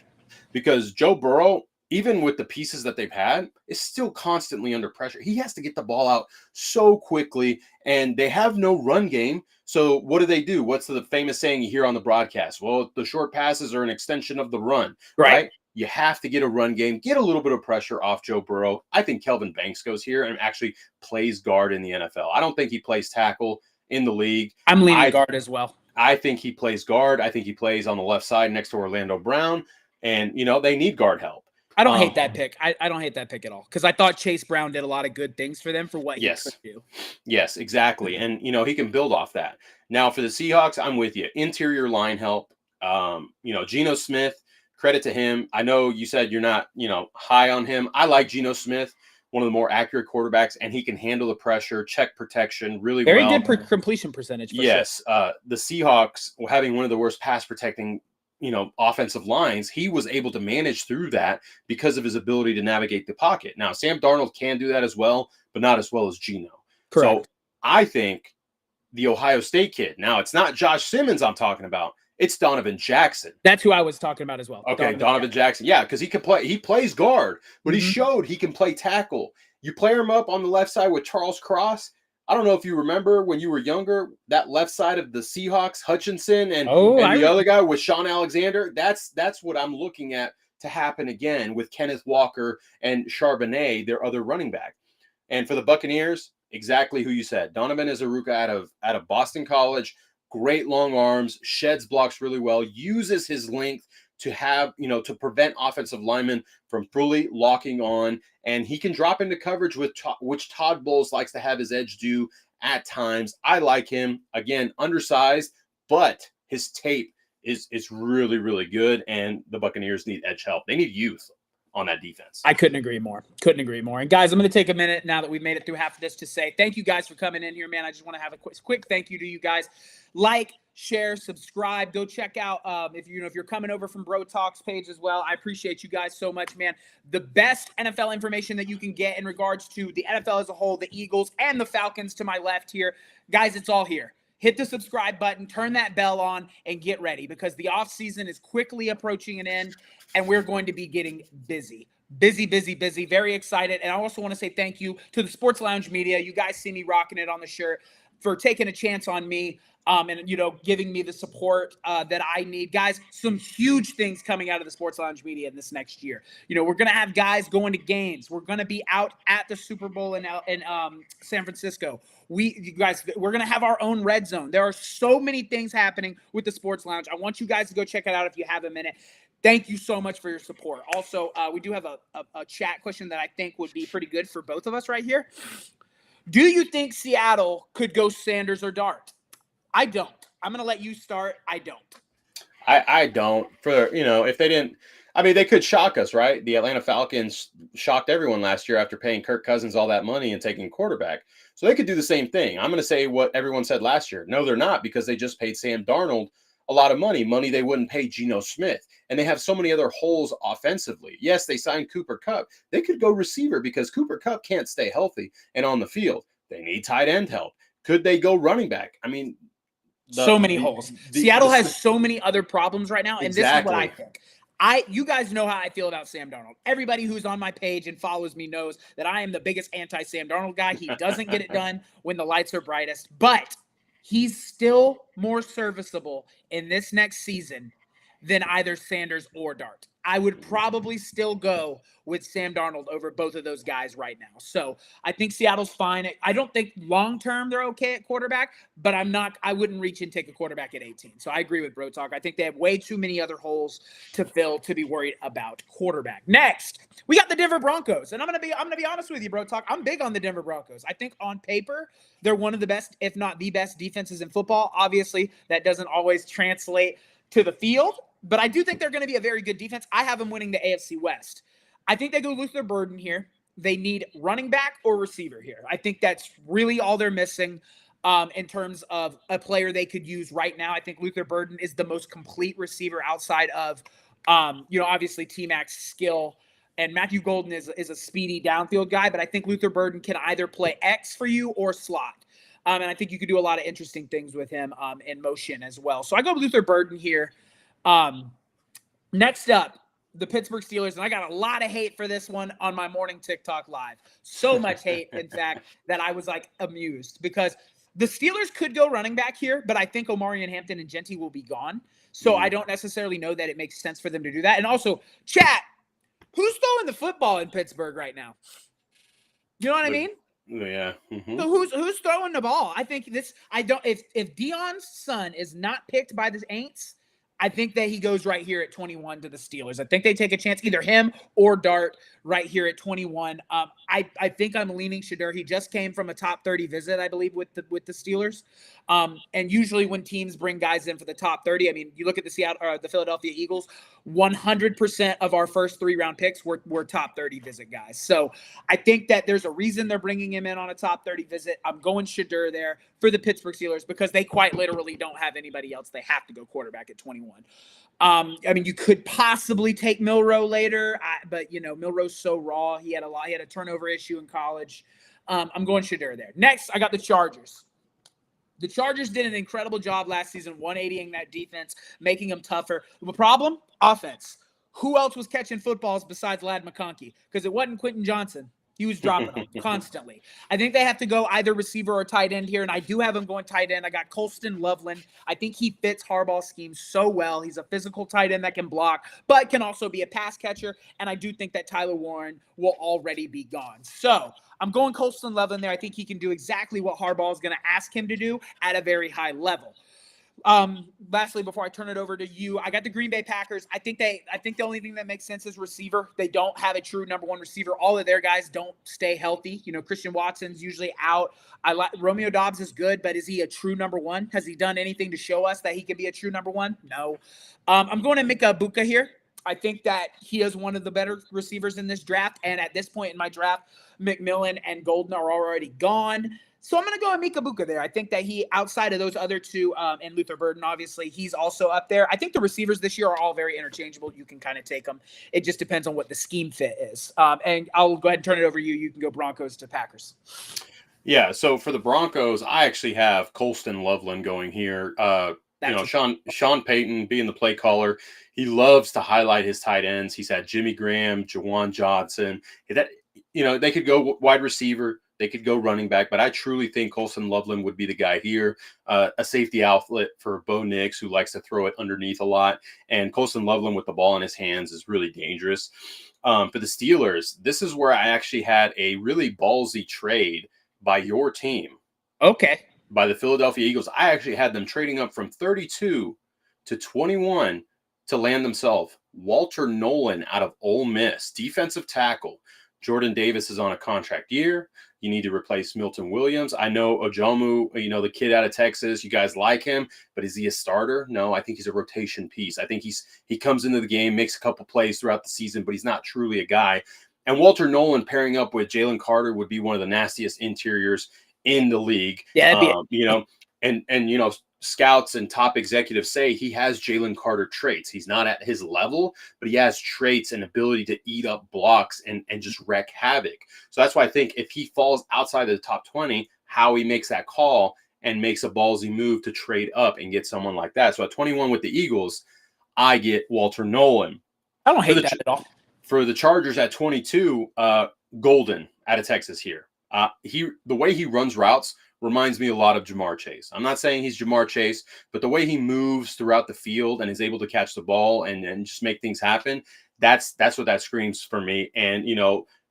Because Joe Burrow, even with the pieces that they've had, is still constantly under pressure. He has to get the ball out so quickly, and they have no run game. So what do? What's the famous saying you hear on the broadcast? Well, the short passes are an extension of the run, right? You have to get a run game, get a little bit of pressure off Joe Burrow. I think Kelvin Banks goes here and actually plays guard in the NFL. I don't think he plays tackle in the league. I'm leaning guard as well. I think he plays guard. I think he plays on the left side next to Orlando Brown. And, they need guard help. I don't hate that pick. I don't hate that pick at all because I thought Chase Brown did a lot of good things for them for what he could do. Yes, exactly. And, he can build off that. Now, for the Seahawks, I'm with you. Interior line help. Geno Smith, credit to him. I know you said you're not, high on him. I like Geno Smith, one of the more accurate quarterbacks, and he can handle the pressure, check protection really well. Very good completion percentage. Yes. Sure. The Seahawks, having one of the worst pass protecting offensive lines, he was able to manage through that because of his ability to navigate the pocket. Now, Sam Darnold can do that as well, but not as well as Geno. Correct. So I think the Ohio State kid, now it's not Josh Simmons I'm talking about. It's Donovan Jackson. That's who I was talking about as well. Okay, Donovan Jackson. Yeah, because he can play. He plays guard, but he showed he can play tackle. You play him up on the left side with Charles Cross. I don't know if you remember when you were younger, that left side of the Seahawks, Hutchinson and the other guy was Sean Alexander. That's what I'm looking at to happen again with Kenneth Walker and Charbonnet, their other running back. And for the Buccaneers, exactly who you said. Donovan Azuruka out of Boston College, great long arms, sheds blocks really well, uses his length to have, to prevent offensive linemen from fully locking on. And he can drop into coverage which Todd Bowles likes to have his edge do at times. I like him. Again, undersized, but his tape is really, really good. And the Buccaneers need edge help. They need youth on that defense. I couldn't agree more. And guys, I'm going to take a minute now that we've made it through half of this to say thank you guys for coming in here, man. I just want to have a quick thank you to you guys. Like, share, subscribe, go check out if you're coming over from Bro Talks page as well. I appreciate you guys so much, man. The best NFL information that you can get in regards to the NFL as a whole, the Eagles and the Falcons to my left here. Guys, it's all here. Hit the subscribe button, turn that bell on, and get ready because the offseason is quickly approaching an end, and we're going to be getting busy. Busy. Very excited. And I also want to say thank you to the Sports Lounge Media. You guys see me rocking it on the shirt for taking a chance on me and, giving me the support that I need. Guys, some huge things coming out of the Sports Lounge Media in this next year. We're going to have guys going to games. We're going to be out at the Super Bowl in San Francisco. We're going to have our own red zone. There are so many things happening with the Sports Lounge. I want you guys to go check it out if you have a minute. Thank you so much for your support. Also, we do have a chat question that I think would be pretty good for both of us right here. Do you think Seattle could go Sanders or Dart? I don't. I'm going to let you start. I don't. I don't. If they didn't, they could shock us, right? The Atlanta Falcons shocked everyone last year after paying Kirk Cousins all that money and taking quarterback. So they could do the same thing. I'm going to say what everyone said last year. No, they're not, because they just paid Sam Darnold a lot of money they wouldn't pay Geno Smith. And they have so many other holes offensively. Yes, they signed Cooper Kupp. They could go receiver because Cooper Kupp can't stay healthy and on the field. They need tight end help. Could they go running back? So many holes. Seattle has so many other problems right now, and exactly. This is what I think. You guys know how I feel about Sam Darnold. Everybody who's on my page and follows me knows that I am the biggest anti-Sam Darnold guy. He doesn't get it done when the lights are brightest, but he's still more serviceable in this next season than either Sanders or Dart. I would probably still go with Sam Darnold over both of those guys right now. So I think Seattle's fine. I don't think long-term they're okay at quarterback, but I wouldn't reach and take a quarterback at 18. So I agree with Bro Talk. I think they have way too many other holes to fill to be worried about quarterback. Next, we got the Denver Broncos. And I'm going to be honest with you, Bro Talk. I'm big on the Denver Broncos. I think on paper, they're one of the best, if not the best defenses in football. Obviously, that doesn't always translate to the field, but I do think they're going to be a very good defense. I have them winning the AFC West. I think they go Luther Burden here. They need running back or receiver here. I think that's really all they're missing in terms of a player they could use right now. I think Luther Burden is the most complete receiver outside of, obviously T-Mac's skill. And Matthew Golden is a speedy downfield guy, but I think Luther Burden can either play X for you or slot. And I think you could do a lot of interesting things with him in motion as well. So I go with Luther Burden here. Next up, the Pittsburgh Steelers, and I got a lot of hate for this one on my morning TikTok live. So much hate, in fact, that I was amused because the Steelers could go running back here, but I think Omarion Hampton and Genty will be gone. So I don't necessarily know that it makes sense for them to do that. And also, chat, who's throwing the football in Pittsburgh right now? You know what I mean? Yeah. Mm-hmm. So who's throwing the ball? I think if Deion's son is not picked by the Aints, I think that he goes right here at 21 to the Steelers. I think they take a chance, either him or Dart, right here at 21. I think I'm leaning Shedeur. He just came from a top 30 visit, I believe, with the Steelers. And usually when teams bring guys in for the top 30, I mean, you look at the Philadelphia Eagles, 100% of our first 3-round picks were top 30 visit guys. So I think that there's a reason they're bringing him in on a top 30 visit. I'm going Shedeur there for the Pittsburgh Steelers because they quite literally don't have anybody else. They have to go quarterback at 21. I mean, you could possibly take Milroe later, but Milroe's so raw. He had a turnover issue in college. I'm going Shedeur there. Next, I got the Chargers. The Chargers did an incredible job last season, 180ing that defense, making them tougher. The problem? Offense. Who else was catching footballs besides Ladd McConkey? Because it wasn't Quentin Johnson. He was dropping them constantly. I think they have to go either receiver or tight end here, and I do have him going tight end. I got Colston Loveland. I think he fits Harbaugh's scheme so well. He's a physical tight end that can block, but can also be a pass catcher, and I do think that Tyler Warren will already be gone. So I'm going Colston Loveland there. I think he can do exactly what Harbaugh is going to ask him to do at a very high level. Lastly, before I turn it over to you, I got the Green Bay Packers. I think the only thing that makes sense is receiver. They don't have a true number one receiver. All of their guys don't stay healthy. Christian Watson's usually out. Romeo Doubs is good, but is he a true number one? Has he done anything to show us that he can be a true number one? No. I'm going to Mika Ibuka here. I think that he is one of the better receivers in this draft. And at this point in my draft, McMillan and Golden are already gone. So I'm going to go with Mika Ibuka there. I think that he, outside of those other two, and Luther Burden, obviously, he's also up there. I think the receivers this year are all very interchangeable. You can kind of take them. It just depends on what the scheme fit is. And I'll go ahead and turn it over to you. You can go Broncos to Packers. Yeah, so for the Broncos, I actually have Colston Loveland going here. Sean Payton being the play caller, he loves to highlight his tight ends. He's had Jimmy Graham, Jawan Johnson. They could go wide receiver. They could go running back, but I truly think Colston Loveland would be the guy here. A safety outlet for Bo Nix, who likes to throw it underneath a lot. And Colston Loveland with the ball in his hands is really dangerous. For the Steelers, this is where I actually had a really ballsy trade by your team. Okay. By the Philadelphia Eagles. I actually had them trading up from 32 to 21 to land themselves Walter Nolan out of Ole Miss, defensive tackle. Jordan Davis is on a contract year. You need to replace Milton Williams. I know Ojomu, the kid out of Texas, you guys like him, but is he a starter? No, I think he's a rotation piece. I think he comes into the game, makes a couple plays throughout the season, but he's not truly a guy. And Walter Nolan pairing up with Jalen Carter would be one of the nastiest interiors in the league. Yeah, scouts and top executives say he has Jalen Carter traits. He's not at his level, but he has traits and ability to eat up blocks and just wreak havoc. So that's why I think if he falls outside of the top 20, how he makes that call and makes a ballsy move to trade up and get someone like that. So at 21 with the Eagles, I get Walter Nolan. I don't hate that at all. For the Chargers at 22, Golden out of Texas here. The way he runs routes reminds me a lot of Jamar Chase. I'm not saying he's Jamar Chase, but the way he moves throughout the field and is able to catch the ball and just make things happen, that's what that screams for me. And,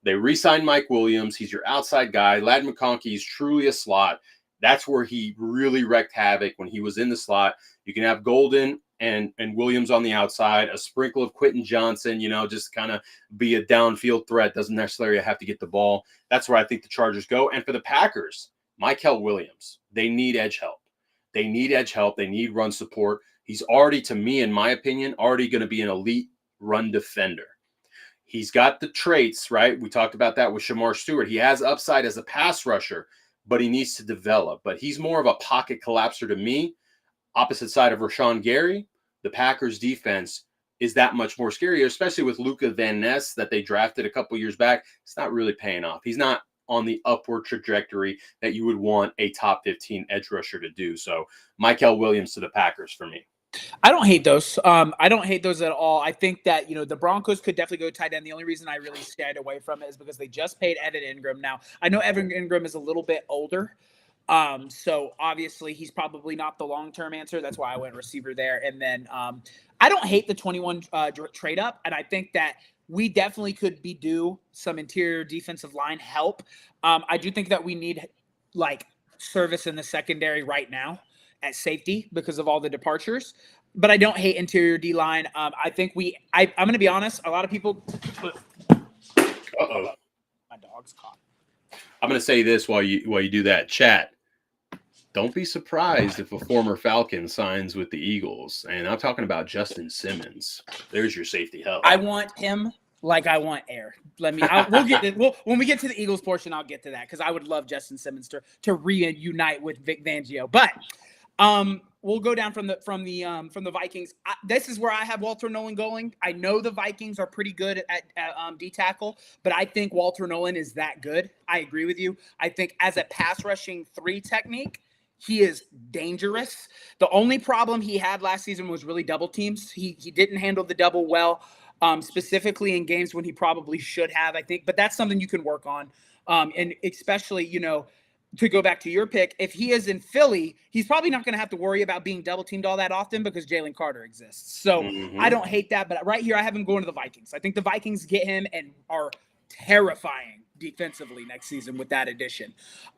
they re-signed Mike Williams. He's your outside guy. Ladd McConkey is truly a slot. That's where he really wreaked havoc when he was in the slot. You can have Golden and Williams on the outside, a sprinkle of Quentin Johnson, just kind of be a downfield threat. Doesn't necessarily have to get the ball. That's where I think the Chargers go. And for the Packers, Michael Williams, they need edge help. They need run support. He's already, to me, in my opinion, already going to be an elite run defender. He's got the traits, right? We talked about that with Shamar Stewart. He has upside as a pass rusher, but he needs to develop. But he's more of a pocket collapser to me. Opposite side of Rashawn Gary, the Packers defense is that much more scary, especially with Luka Van Ness that they drafted a couple years back. It's not really paying off. He's not on the upward trajectory that you would want a top 15 edge rusher to do. So Michael Williams to the Packers for me. I don't hate those. I don't hate those at all. I think that, the Broncos could definitely go tight end. The only reason I really stayed away from it is because they just paid Evan Ingram. Now, I know Evan Ingram is a little bit older. So obviously he's probably not the long-term answer. That's why I went receiver there. And then I don't hate the 21 trade up. And I think that we definitely could be due some interior defensive line help. I do think that we need service in the secondary right now at safety because of all the departures. but I don't hate interior D line. I think I'm going to be honest. A lot of people. Uh-oh. My dog's caught. I'm going to say this while you do that. Chat. Don't be surprised if a former Falcon signs with the Eagles. And I'm talking about Justin Simmons. There's your safety help. I want him like I want air. We'll get when we get to the Eagles portion, I'll get to that because I would love Justin Simmons to reunite with Vic Fangio. But we'll go down from the Vikings. This is where I have Walter Nolan going. I know the Vikings are pretty good at D tackle, but I think Walter Nolan is that good. I agree with you. I think as a pass rushing 3 technique, he is dangerous. The only problem he had last season was really double teams. He didn't handle the double well, specifically in games when he probably should have, I think. But that's something you can work on. And especially, to go back to your pick, if he is in Philly, he's probably not going to have to worry about being double teamed all that often because Jalen Carter exists. So I don't hate that. But right here, I have him going to the Vikings. I think the Vikings get him and are terrifying defensively next season with that addition.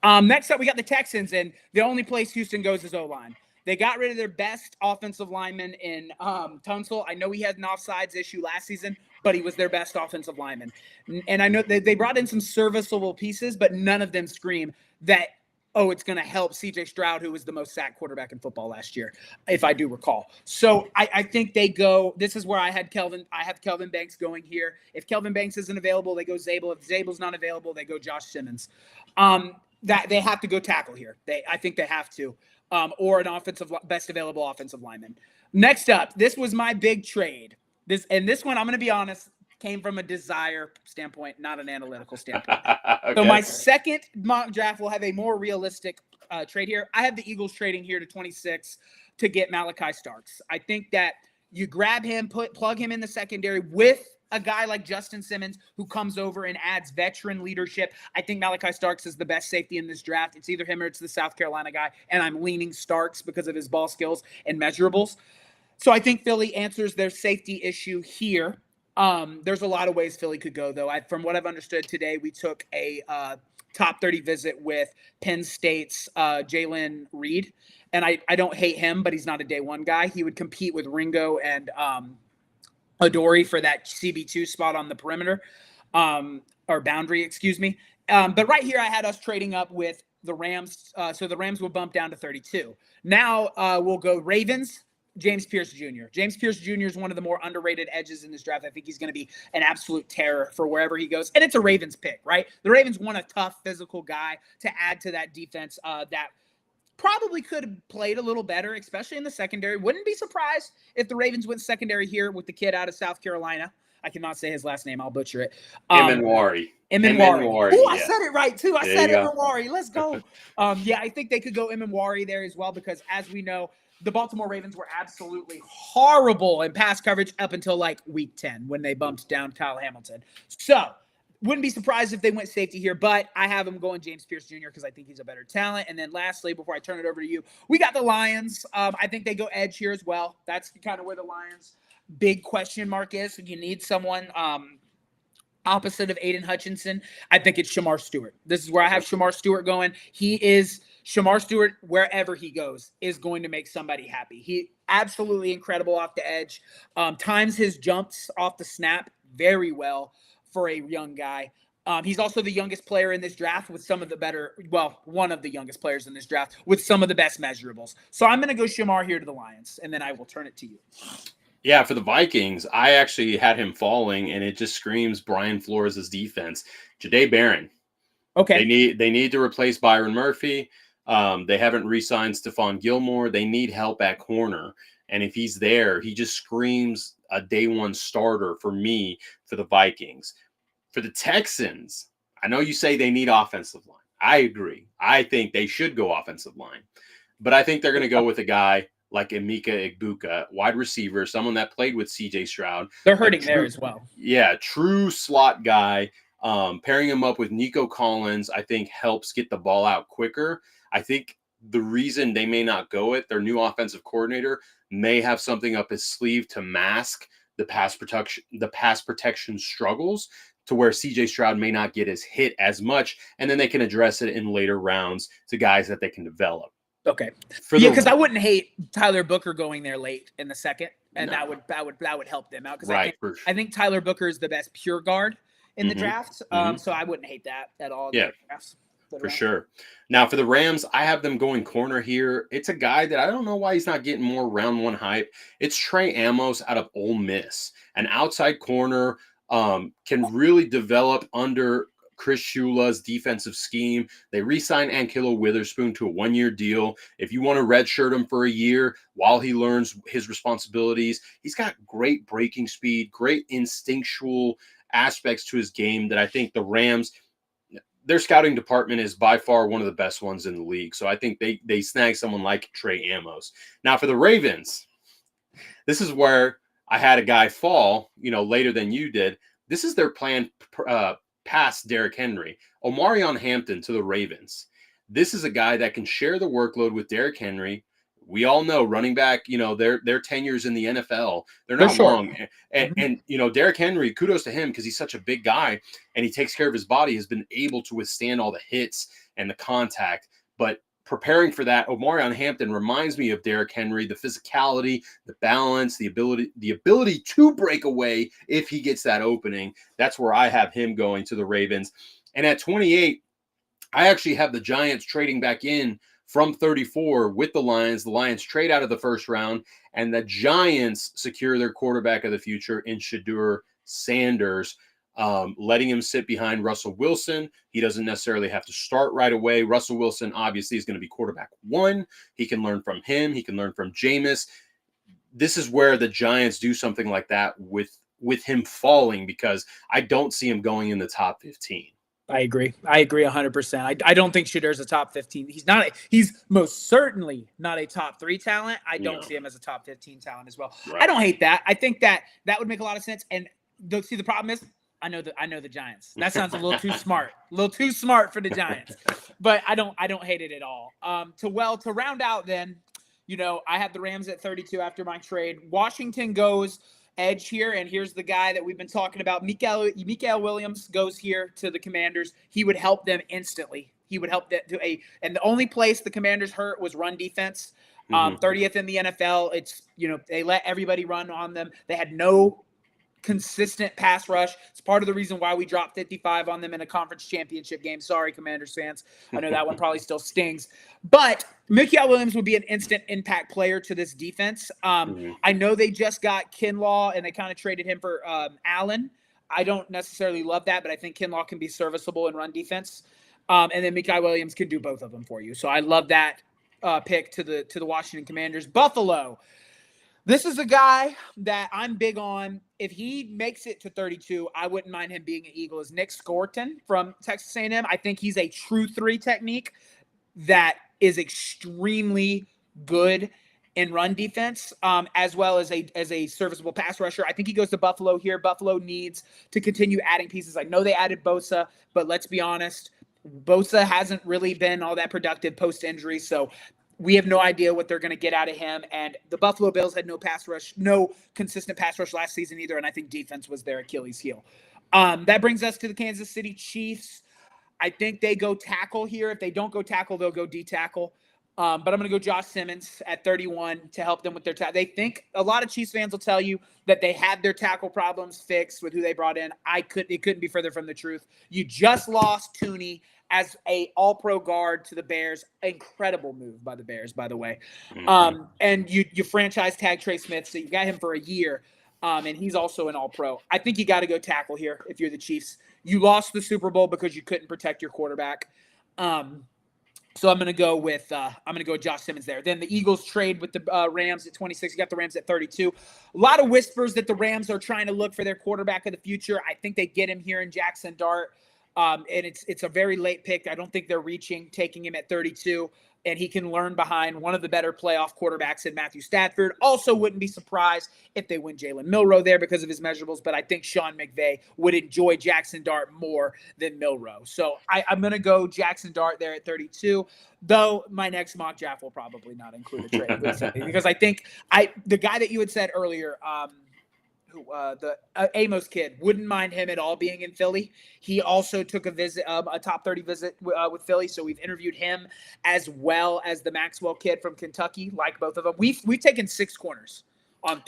Next up, we got the Texans, and the only place Houston goes is O-line. They got rid of their best offensive lineman in Tunsil. I know he had an offsides issue last season, but he was their best offensive lineman. And I know they brought in some serviceable pieces, but none of them scream that, it's going to help C.J. Stroud, who was the most sacked quarterback in football last year, if I do recall. So I think they go – this is where I have Kelvin Banks going here. If Kelvin Banks isn't available, they go Zabel. If Zabel's not available, they go Josh Simmons. That they have to go tackle here. I think they have to. Or an best available offensive lineman. Next up, this was my big trade. This one, I'm going to be honest, came from a desire standpoint, not an analytical standpoint. Okay. So my second mock draft will have a more realistic trade here. I have the Eagles trading here to 26 to get Malachi Starks. I think that you grab him, plug him in the secondary with a guy like Justin Simmons who comes over and adds veteran leadership. I think Malachi Starks is the best safety in this draft. It's either him or it's the South Carolina guy, and I'm leaning Starks because of his ball skills and measurables. So I think Philly answers their safety issue here. There's a lot of ways Philly could go, though. From what I've understood today, we took a top 30 visit with Penn State's Jalen Reed, and I don't hate him, but he's not a day one guy. He would compete with Ringo and Adoree for that CB2 spot on the perimeter, or boundary, excuse me. But right here, I had us trading up with the Rams. So the Rams will bump down to 32. Now we'll go Ravens, James Pierce Jr. James Pierce Jr. is one of the more underrated edges in this draft. I think he's going to be an absolute terror for wherever he goes. And it's a Ravens pick, right? The Ravens want a tough physical guy to add to that defense that probably could have played a little better, especially in the secondary. Wouldn't be surprised if the Ravens went secondary here with the kid out of South Carolina. I cannot say his last name. I'll butcher it. Emanwari. Oh, I said it right, too. I said Emanwari. Let's go. I think they could go Emanwari there as well because, as we know, the Baltimore Ravens were absolutely horrible in pass coverage up until like week 10 when they bumped down Kyle Hamilton. So wouldn't be surprised if they went safety here, but I have him going James Pierce Jr. because I think he's a better talent. And then lastly, before I turn it over to you, we got the Lions. I think they go edge here as well. That's kind of where the Lions' big question mark is. You need someone opposite of Aiden Hutchinson. I think it's Shamar Stewart. This is where I have Shamar Stewart going. Shamar Stewart, wherever he goes, is going to make somebody happy. He absolutely incredible off the edge. Times his jumps off the snap very well for a young guy. He's also the youngest player in this draft with one of the youngest players in this draft with some of the best measurables. So I'm going to go Shamar here to the Lions, and then I will turn it to you. Yeah, for the Vikings, I actually had him falling, and it just screams Brian Flores' defense. Jahdae Barron. Okay. They need to replace Byron Murphy. They haven't re-signed Stephon Gilmore. They need help at corner. And if he's there, he just screams a day one starter for me for the Vikings. For the Texans, I know you say they need offensive line. I agree. I think they should go offensive line. But I think they're going to go with a guy like Emeka Egbuka, wide receiver, someone that played with C.J. Stroud. They're hurting there as well. Yeah, true slot guy. Pairing him up with Nico Collins, I think, helps get the ball out quicker. I think the reason they may not go it, their new offensive coordinator may have something up his sleeve to mask the pass protection struggles to where CJ Stroud may not get his hit as much, and then they can address it in later rounds to guys that they can develop. Okay. For Yeah, the because I wouldn't hate Tyler Booker going there late in the second, and No. that would help them out because right, I think Tyler Booker is the best pure guard in the mhm, drafts. mhm. So I wouldn't hate that at all. In Yeah, the drafts. for sure. Now for the Rams, I have them going corner here. It's a guy that I don't know why he's not getting more round one hype. It's Trey Amos out of Ole Miss, an outside corner, can really develop under Chris Shula's defensive scheme. They re-signed Ankelo Witherspoon to a 1-year deal. If you want to redshirt him for a year while he learns his responsibilities, he's got great breaking speed, great instinctual aspects to his game that I think the Rams, their scouting department is by far one of the best ones in the league. So I think they snag someone like Trey Amos. Now for the Ravens, this is where I had a guy fall, later than you did. This is their plan past Derrick Henry. Omarion Hampton to the Ravens. This is a guy that can share the workload with Derrick Henry. We all know running back, their tenures in the NFL, they're not long. And Derrick Henry, kudos to him because he's such a big guy and he takes care of his body, has been able to withstand all the hits and the contact. But preparing for that, Omarion Hampton reminds me of Derrick Henry, the physicality, the balance, the ability to break away if he gets that opening. That's where I have him going to the Ravens. And at 28, I actually have the Giants trading back in from 34 with the Lions. The Lions trade out of the first round, and the Giants secure their quarterback of the future in Shadur Sanders, letting him sit behind Russell Wilson. He doesn't necessarily have to start right away. Russell Wilson obviously is going to be quarterback one. He can learn from him. He can learn from Jameis. This is where the Giants do something like that with him falling, because I don't see him going in the top 15. I agree 100%. I don't think Shadur's a top 15. He's most certainly not a top 3 talent. I don't see him as a top 15 talent as well. Right. I don't hate that. I think that would make a lot of sense. And the problem is, I know the Giants. That sounds a little too smart. A little too smart for the Giants. But I don't hate it at all. To round out then, I have the Rams at 32 after my trade. Washington goes edge here, and here's the guy that we've been talking about. Mikael Williams goes here to the Commanders. He would help them instantly. He would help them and the only place the Commanders hurt was run defense. 30th in the NFL. It's, they let everybody run on them. They had no consistent pass rush. It's part of the reason why we dropped 55 on them in a conference championship game. Sorry, Commanders fans. I know that one probably still stings. But Mikael Williams would be an instant impact player to this defense. I know they just got Kinlaw, and they kind of traded him for Allen. I don't necessarily love that, but I think Kinlaw can be serviceable in run defense. And then Mikael Williams can do both of them for you. So I love that pick to the Washington Commanders. Buffalo. This is a guy that I'm big on. If he makes it to 32, I wouldn't mind him being an Eagle. Is Nick Scorton from Texas A&M. I think he's a true 3 technique that is extremely good in run defense, as well as a serviceable pass rusher. I think he goes to Buffalo here. Buffalo needs to continue adding pieces. I know they added Bosa, but let's be honest, Bosa hasn't really been all that productive post-injury, so we have no idea what they're going to get out of him. And the Buffalo Bills had no consistent pass rush last season either, and I think defense was their Achilles heel. That brings us to the Kansas City Chiefs. I think they go tackle here. If they don't go tackle, they'll go D-tackle. But I'm going to go Josh Simmons at 31 to help them with their tackle. They think a lot of Chiefs fans will tell you that they had their tackle problems fixed with who they brought in. It couldn't be further from the truth. You just lost Tooney as a all-pro guard to the Bears. Incredible move by the Bears, by the way. And you franchise tag Trey Smith, so you got him for a year, and he's also an all-pro. I think you got to go tackle here if you're the Chiefs. You lost the Super Bowl because you couldn't protect your quarterback. So I'm going to go with Josh Simmons there. Then the Eagles trade with the Rams at 26. You got the Rams at 32. A lot of whispers that the Rams are trying to look for their quarterback of the future. I think they get him here in Jackson Dart. And it's a very late pick. I don't think they're taking him at 32, and he can learn behind one of the better playoff quarterbacks in Matthew Stafford. Also wouldn't be surprised if they win Jalen Milroe there because of his measurables, but I think Sean McVay would enjoy Jackson Dart more than Milroe. So I'm going to go Jackson Dart there at 32, though my next mock draft will probably not include a trade because I think the guy that you had said earlier, the Amos kid. Wouldn't mind him at all being in Philly. He also took a top 30 visit with Philly, so we've interviewed him as well as the Maxwell kid from Kentucky. Like both of them, we've taken 6 corners on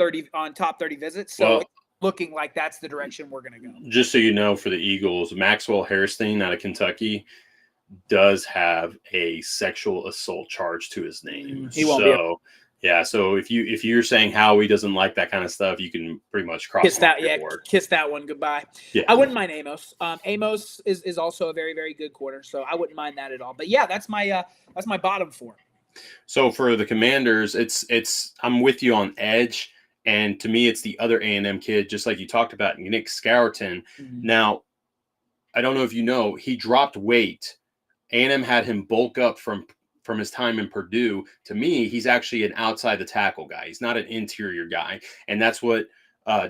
top 30 visits. So it's looking like that's the direction we're going to go. Just so you know, for the Eagles, Maxwell Harrison out of Kentucky does have a sexual assault charge to his name. He won't be. Yeah, so if you're saying Howie doesn't like that kind of stuff, you can pretty much kiss that one goodbye. Yeah. I wouldn't mind Amos. Amos is also a very, very good corner, so I wouldn't mind that at all. But yeah, that's my bottom 4. So for the Commanders, it's I'm with you on edge, and to me, it's the other A&M kid, just like you talked about, Nick Scourton. Mm-hmm. Now, I don't know if you know, he dropped weight. A&M had him bulk up from his time in Purdue. To me, he's actually an outside the tackle guy. He's not an interior guy. And that's what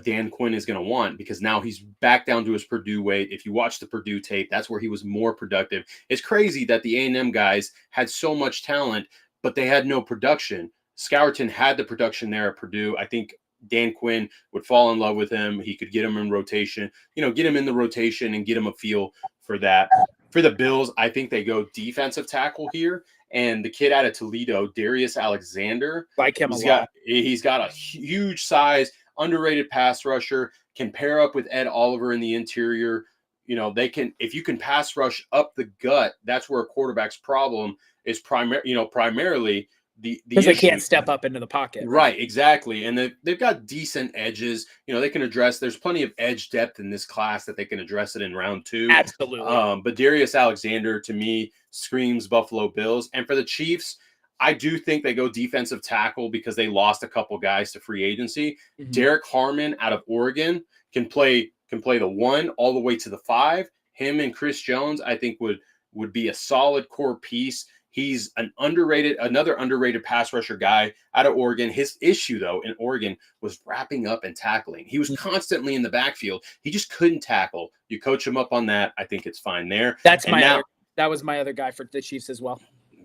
Dan Quinn is going to want, because now he's back down to his Purdue weight. If you watch the Purdue tape, that's where he was more productive. It's crazy that the A&M guys had so much talent, but they had no production. Scourton had the production there at Purdue. I think Dan Quinn would fall in love with him. He could get him in rotation, get him in the rotation and get him a feel for that. For the Bills, I think they go defensive tackle here. And the kid out of Toledo, Darius Alexander, like him a lot. He's got a huge size, underrated pass rusher, can pair up with Ed Oliver in the interior. They can, if you can pass rush up the gut, that's where a quarterback's problem is primarily because they can't step up into the pocket. Right, exactly. And they've got decent edges. They can address, there's plenty of edge depth in this class that they can address it in round 2. Absolutely. But Darius Alexander, to me, screams Buffalo Bills. And for the Chiefs, I do think they go defensive tackle because they lost a couple guys to free agency. Mm-hmm. Derek Harmon out of Oregon can play the 1 all the way to the 5. Him and Chris Jones, I think, would be a solid core piece. He's another underrated pass rusher guy out of Oregon. His issue, though, in Oregon was wrapping up and tackling. He was constantly in the backfield. He just couldn't tackle. You coach him up on that, I think it's fine there. That was my other guy for the Chiefs as well.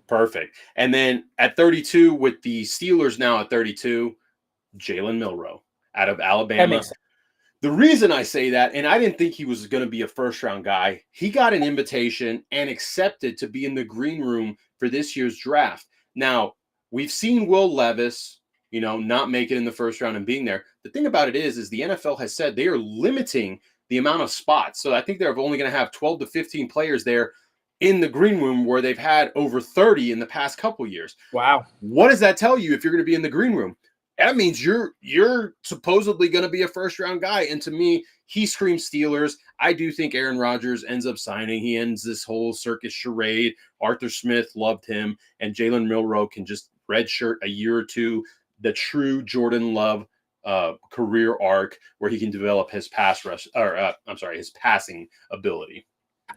Perfect. And then at 32, with the Steelers now at 32, Jalen Milroe out of Alabama. That makes sense. The reason I say that, and I didn't think he was going to be a first-round guy, he got an invitation and accepted to be in the green room for this year's draft. Now, we've seen Will Levis, not make it in the first round and being there. The thing about it is the NFL has said they are limiting the amount of spots. So I think they're only going to have 12 to 15 players there in the green room, where they've had over 30 in the past couple years. Wow. What does that tell you if you're going to be in the green room? That means you're supposedly going to be a first-round guy. And to me, he screams Steelers. I do think Aaron Rodgers ends up signing. He ends this whole circus charade. Arthur Smith loved him. And Jalen Milroe can just redshirt a year or two, the true Jordan Love career arc, where he can develop his his passing ability.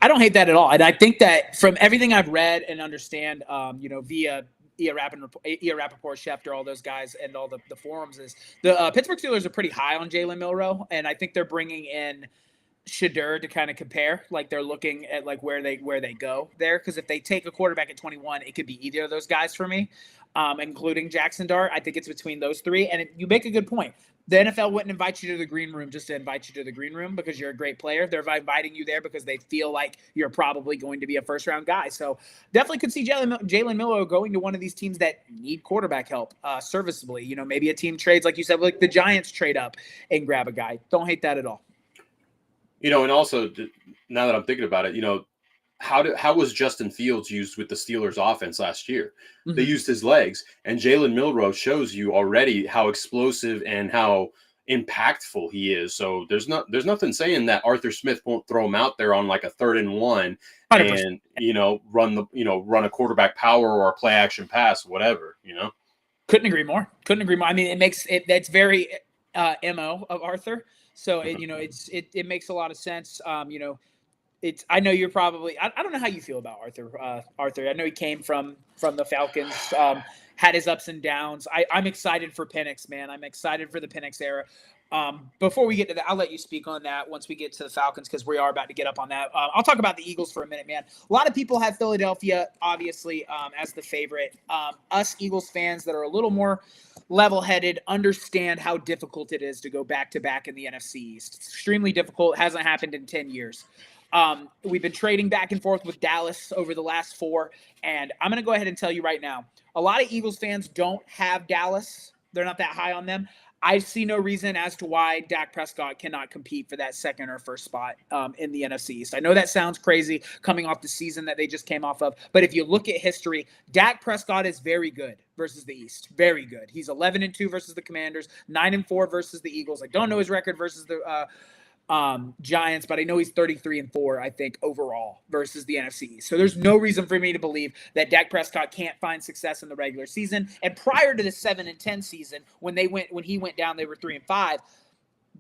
I don't hate that at all. And I think that from everything I've read and understand, via Ia Rappaport, Schefter, all those guys, and all the forums, is the Pittsburgh Steelers are pretty high on Jalen Milroe, and I think they're bringing in Shadur to kind of compare. Like, they're looking at like where they go there, because if they take a quarterback at 21, it could be either of those guys for me, including Jackson Dart. I think it's between those 3, and you make a good point. The NFL wouldn't invite you to the green room just to invite you to the green room because you're a great player. They're inviting you there because they feel like you're probably going to be a first-round guy. So definitely could see Jalen Milroe going to one of these teams that need quarterback help serviceably. Maybe a team trades, like you said, like the Giants trade up and grab a guy. Don't hate that at all. And also, now that I'm thinking about it, how was Justin Fields used with the Steelers offense last year? Mm-hmm. They used his legs, and Jalen Milroe shows you already how explosive and how impactful he is. So there's nothing saying that Arthur Smith won't throw him out there on like a 3rd and 1 100%. And run a quarterback power or a play action pass, whatever. Couldn't agree more. I mean, that's very MO of Arthur. So it makes a lot of sense. I know you're probably, I don't know how you feel about Arthur. I know he came from the Falcons, had his ups and downs. I'm excited for Penix, man. I'm excited for the Penix era. Before we get to that, I'll let you speak on that once we get to the Falcons, because we are about to get up on that. I'll talk about the Eagles for a minute, man. A lot of people have Philadelphia, obviously, as the favorite. Us Eagles fans that are a little more level-headed, understand how difficult it is to go back-to-back in the NFC East. It's extremely difficult. It hasn't happened in 10 years. We've been trading back and forth with Dallas over the last 4, and I'm going to go ahead and tell you right now, a lot of Eagles fans don't have Dallas. They're not that high on them. I see no reason as to why Dak Prescott cannot compete for that second or first spot in the NFC East. I know that sounds crazy coming off the season that they just came off of, but if you look at history, Dak Prescott is very good versus the East. Very good. He's 11-2 versus the Commanders, 9-4 versus the Eagles. I don't know his record versus the Giants, but I know he's 33-4, I think, overall versus the NFC East. So there's no reason for me to believe that Dak Prescott can't find success in the regular season. And prior to the 7-10 season, when he went down, they were 3-5.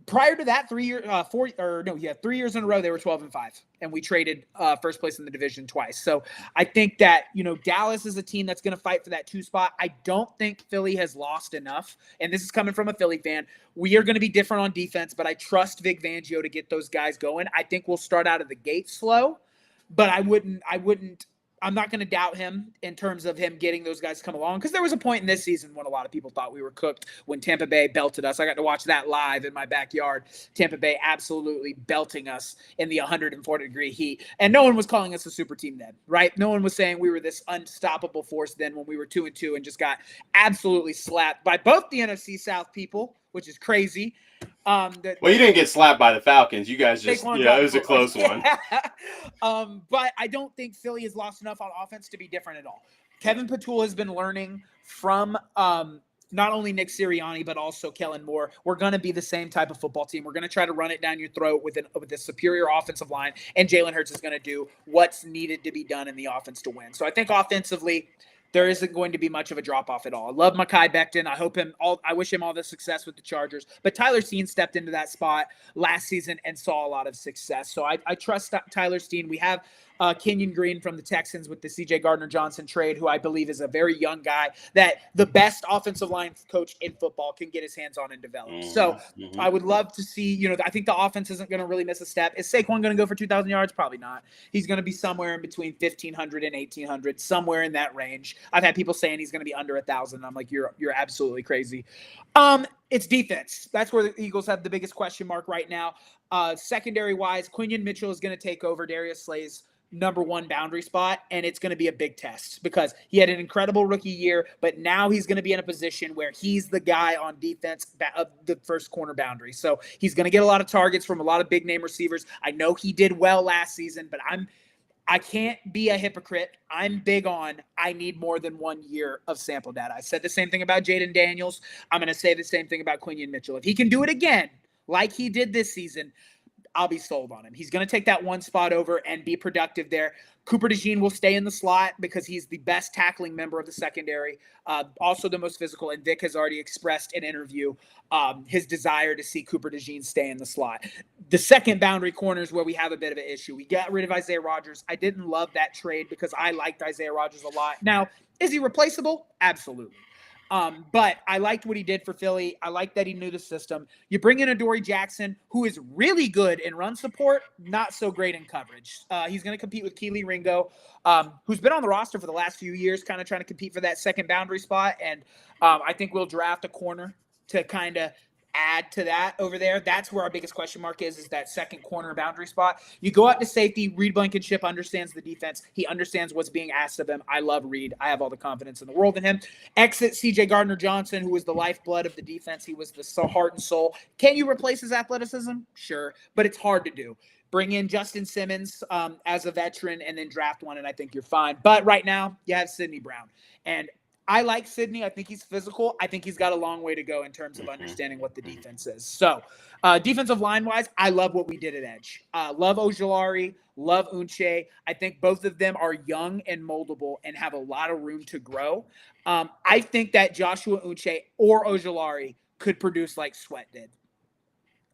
Prior to that, 3 years in a row, they were 12-5, and we traded first place in the division twice. So I think that, Dallas is a team that's going to fight for that 2 spot. I don't think Philly has lost enough, and this is coming from a Philly fan. We are going to be different on defense, but I trust Vic Fangio to get those guys going. I think we'll start out of the gate slow, but I'm not going to doubt him in terms of him getting those guys to come along, because there was a point in this season when a lot of people thought we were cooked when Tampa Bay belted us. I got to watch that live in my backyard. Tampa Bay absolutely belting us in the 140-degree heat. And no one was calling us a super team then, right? No one was saying we were this unstoppable force then when we were 2-2 and just got absolutely slapped by both the NFC South people, which is crazy. Well, you didn't get slapped by the Falcons. You guys just, it was a close one. But I don't think Philly has lost enough on offense to be different at all. Kevin Patul has been learning from not only Nick Sirianni, but also Kellen Moore. We're going to be the same type of football team. We're going to try to run it down your throat with a superior offensive line, and Jalen Hurts is going to do what's needed to be done in the offense to win. So I think offensively, there isn't going to be much of a drop-off at all. I love Mekhi Becton. I wish him all the success with the Chargers. But Tyler Steen stepped into that spot last season and saw a lot of success. So I trust Tyler Steen. We have Kenyon Green from the Texans with the C.J. Gardner-Johnson trade, who I believe is a very young guy that the best offensive line coach in football can get his hands on and develop. So I would love to see, I think the offense isn't going to really miss a step. Is Saquon going to go for 2,000 yards? Probably not. He's going to be somewhere in between 1,500 and 1,800, somewhere in that range. I've had people saying he's going to be under 1,000. I'm like, you're absolutely crazy. It's defense. That's where the Eagles have the biggest question mark right now. Secondary-wise, Quinion Mitchell is going to take over Darius Slay's number 1 boundary spot, and it's going to be a big test because he had an incredible rookie year, but now he's going to be in a position where he's the guy on defense of the first corner boundary. So he's going to get a lot of targets from a lot of big name receivers. I know he did well last season, but I can't be a hypocrite. I'm big on I need more than 1 year of sample data. I said the same thing about Jaden Daniels. I'm going to say the same thing about Quinion Mitchell. If he can do it again, like he did this season, I'll be sold on him. He's going to take that 1 spot over and be productive there. Cooper DeJean will stay in the slot because he's the best tackling member of the secondary, also the most physical, and Vic has already expressed in interview his desire to see Cooper DeJean stay in the slot. The second boundary corner is where we have a bit of an issue. We got rid of Isaiah Rodgers. I didn't love that trade because I liked Isaiah Rodgers a lot. Now, is he replaceable? Absolutely. But I liked what he did for Philly. I like that he knew the system. You bring in Adoree Jackson, who is really good in run support, not so great in coverage. He's going to compete with Kelee Ringo, who's been on the roster for the last few years, kind of trying to compete for that second boundary spot. And I think we'll draft a corner to kind of add to that over there. That's where our biggest question mark is that second corner boundary spot. You go out to safety. Reed Blankenship understands the defense. He understands what's being asked of him. I love Reed. I have all the confidence in the world in him. Exit C.J. Gardner-Johnson, who was the lifeblood of the defense. He was the heart and soul. Can you replace his athleticism? Sure, but it's hard to do. Bring in Justin Simmons as a veteran and then draft one, and I think you're fine. But right now, you have Sidney Brown. And I like Sidney. I think he's physical. I think he's got a long way to go in terms of understanding what the defense is. So defensive line-wise, I love what we did at edge. Love Ojulari, love Unche. I think both of them are young and moldable and have a lot of room to grow. I think that Joshua Unche or Ojulari could produce like Sweat did.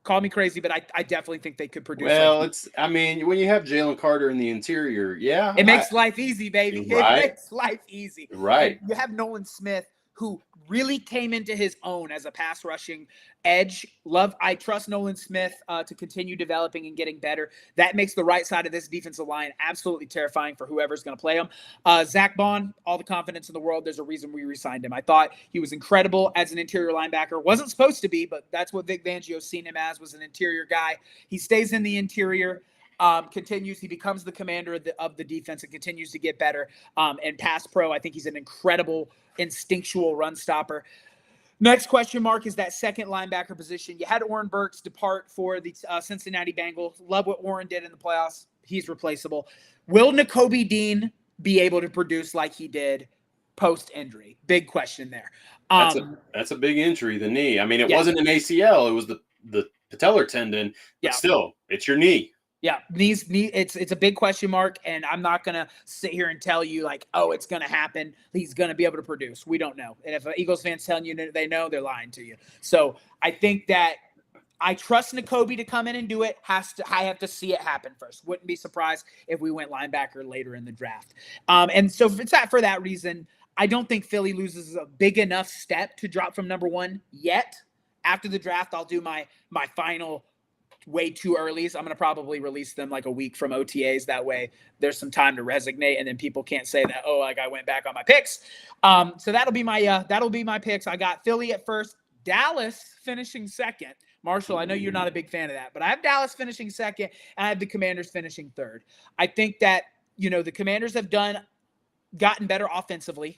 Call me crazy, but I definitely think they could produce. Well, when you have Jalen Carter in the interior, it makes life easy, baby. Right. It makes life easy. Right. And you have Nolan Smith, who really came into his own as a pass rushing edge. I trust Nolan Smith to continue developing and getting better. That makes the right side of this defensive line absolutely terrifying for whoever's going to play him. Zach Bond, all the confidence in the world. There's a reason we re-signed him. I thought he was incredible as an interior linebacker. Wasn't supposed to be, but that's what Vic Fangio's seen him as, was an interior guy. He stays in the interior. He becomes the commander of the defense and continues to get better. And pass pro, I think he's an incredible instinctual run stopper. Next question mark is that second linebacker position. You had Oren Burks depart for the Cincinnati Bengals. Love what Oren did in the playoffs. He's replaceable. Will Nakobe Dean be able to produce like he did post-injury? Big question there. That's a big injury, the knee. I mean, it wasn't an ACL. It was the patellar tendon. But still, it's your knee. Yeah, it's a big question mark, and I'm not going to sit here and tell you like, oh, it's going to happen. He's going to be able to produce. We don't know. And if an Eagles fan's telling you they know, they're lying to you. So I think that I trust Nakobe to come in and do it. I have to see it happen first. Wouldn't be surprised if we went linebacker later in the draft. And so for that reason, I don't think Philly loses a big enough step to drop from number one yet. After the draft, I'll do my final way too early. So I'm going to probably release them like a week from OTAs. That way there's some time to resignate, and then people can't say that, oh, like I went back on my picks. So that'll be my picks. I got Philly at first, Dallas finishing second. Marshall, I know you're not a big fan of that, but I have Dallas finishing second, and I have the Commanders finishing third. I think that, the Commanders have gotten better offensively.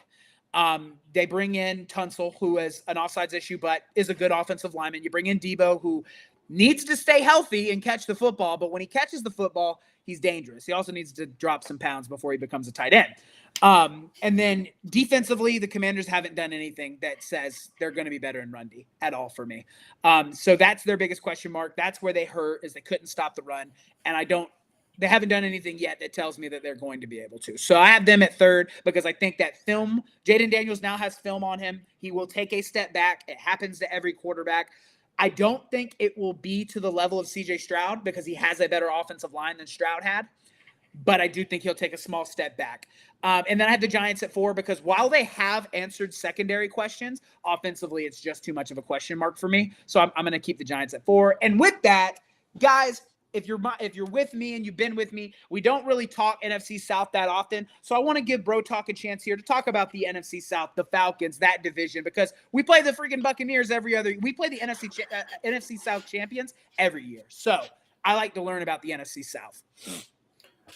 They bring in Tunsil, who has an offsides issue, but is a good offensive lineman. You bring in Debo, who needs to stay healthy and catch the football, but when he catches the football, he's dangerous. He also needs to drop some pounds before he becomes a tight end. And then defensively, the Commanders haven't done anything that says they're going to be better in run D at all for me. So that's their biggest question mark. That's where they hurt, is they couldn't stop the run. And they haven't done anything yet that tells me that they're going to be able to. So I have them at third because I think that Jaden Daniels now has film on him. He will take a step back. It happens to every quarterback. I don't think it will be to the level of C.J. Stroud because he has a better offensive line than Stroud had, but I do think he'll take a small step back. And then I have the Giants at 4 because while they have answered secondary questions, offensively it's just too much of a question mark for me. So I'm going to keep the Giants at 4. And with that, guys, if you're with me and you've been with me, we don't really talk NFC South that often. So I want to give Bro Talk a chance here to talk about the NFC South, the Falcons, that division, because we play the freaking Buccaneers we play the NFC South champions every year. So I like to learn about the NFC South.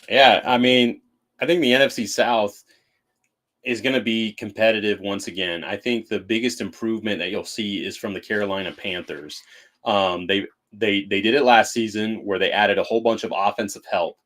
Yeah, I mean, I think the NFC South is going to be competitive once again. I think the biggest improvement that you'll see is from the Carolina Panthers. They did it last season where they added a whole bunch of offensive help.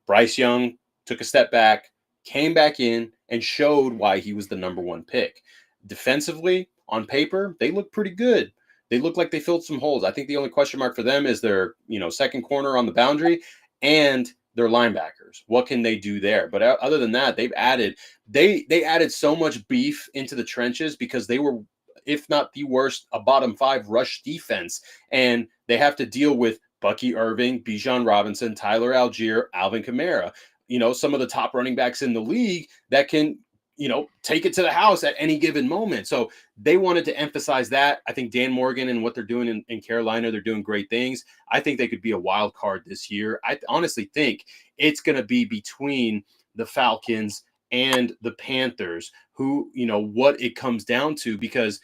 Bryce Young took a step back, came back in, and showed why he was the number 1 pick. Defensively, on paper, they look pretty good. They look like they filled some holes. I think the only question mark for them is their, second corner on the boundary and their linebackers. What can they do there? But other than that, they added so much beef into the trenches because they were, if not the worst, a bottom 5 rush defense. And they have to deal with Bucky Irving, Bijan Robinson, Tyler Algier, Alvin Kamara, some of the top running backs in the league that can, take it to the house at any given moment. So they wanted to emphasize that. I think Dan Morgan and what they're doing in Carolina, they're doing great things. I think they could be a wild card this year. I honestly think it's going to be between the Falcons and the Panthers, who, what it comes down to, because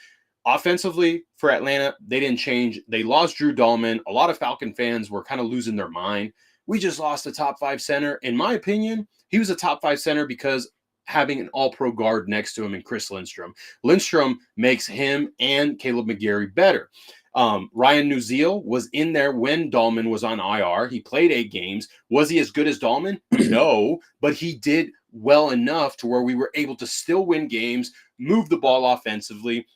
offensively for Atlanta, they didn't change. They lost Drew Dahlman. A lot of Falcon fans were kind of losing their mind. We just lost a top 5 center. In my opinion, he was a top 5 center because having an all-pro guard next to him in Chris Lindstrom. Lindstrom makes him and Caleb McGarry better. Ryan Nuzeel was in there when Dahlman was on IR. He played 8 games. Was he as good as Dahlman? No, but he did well enough to where we were able to still win games, move the ball offensively,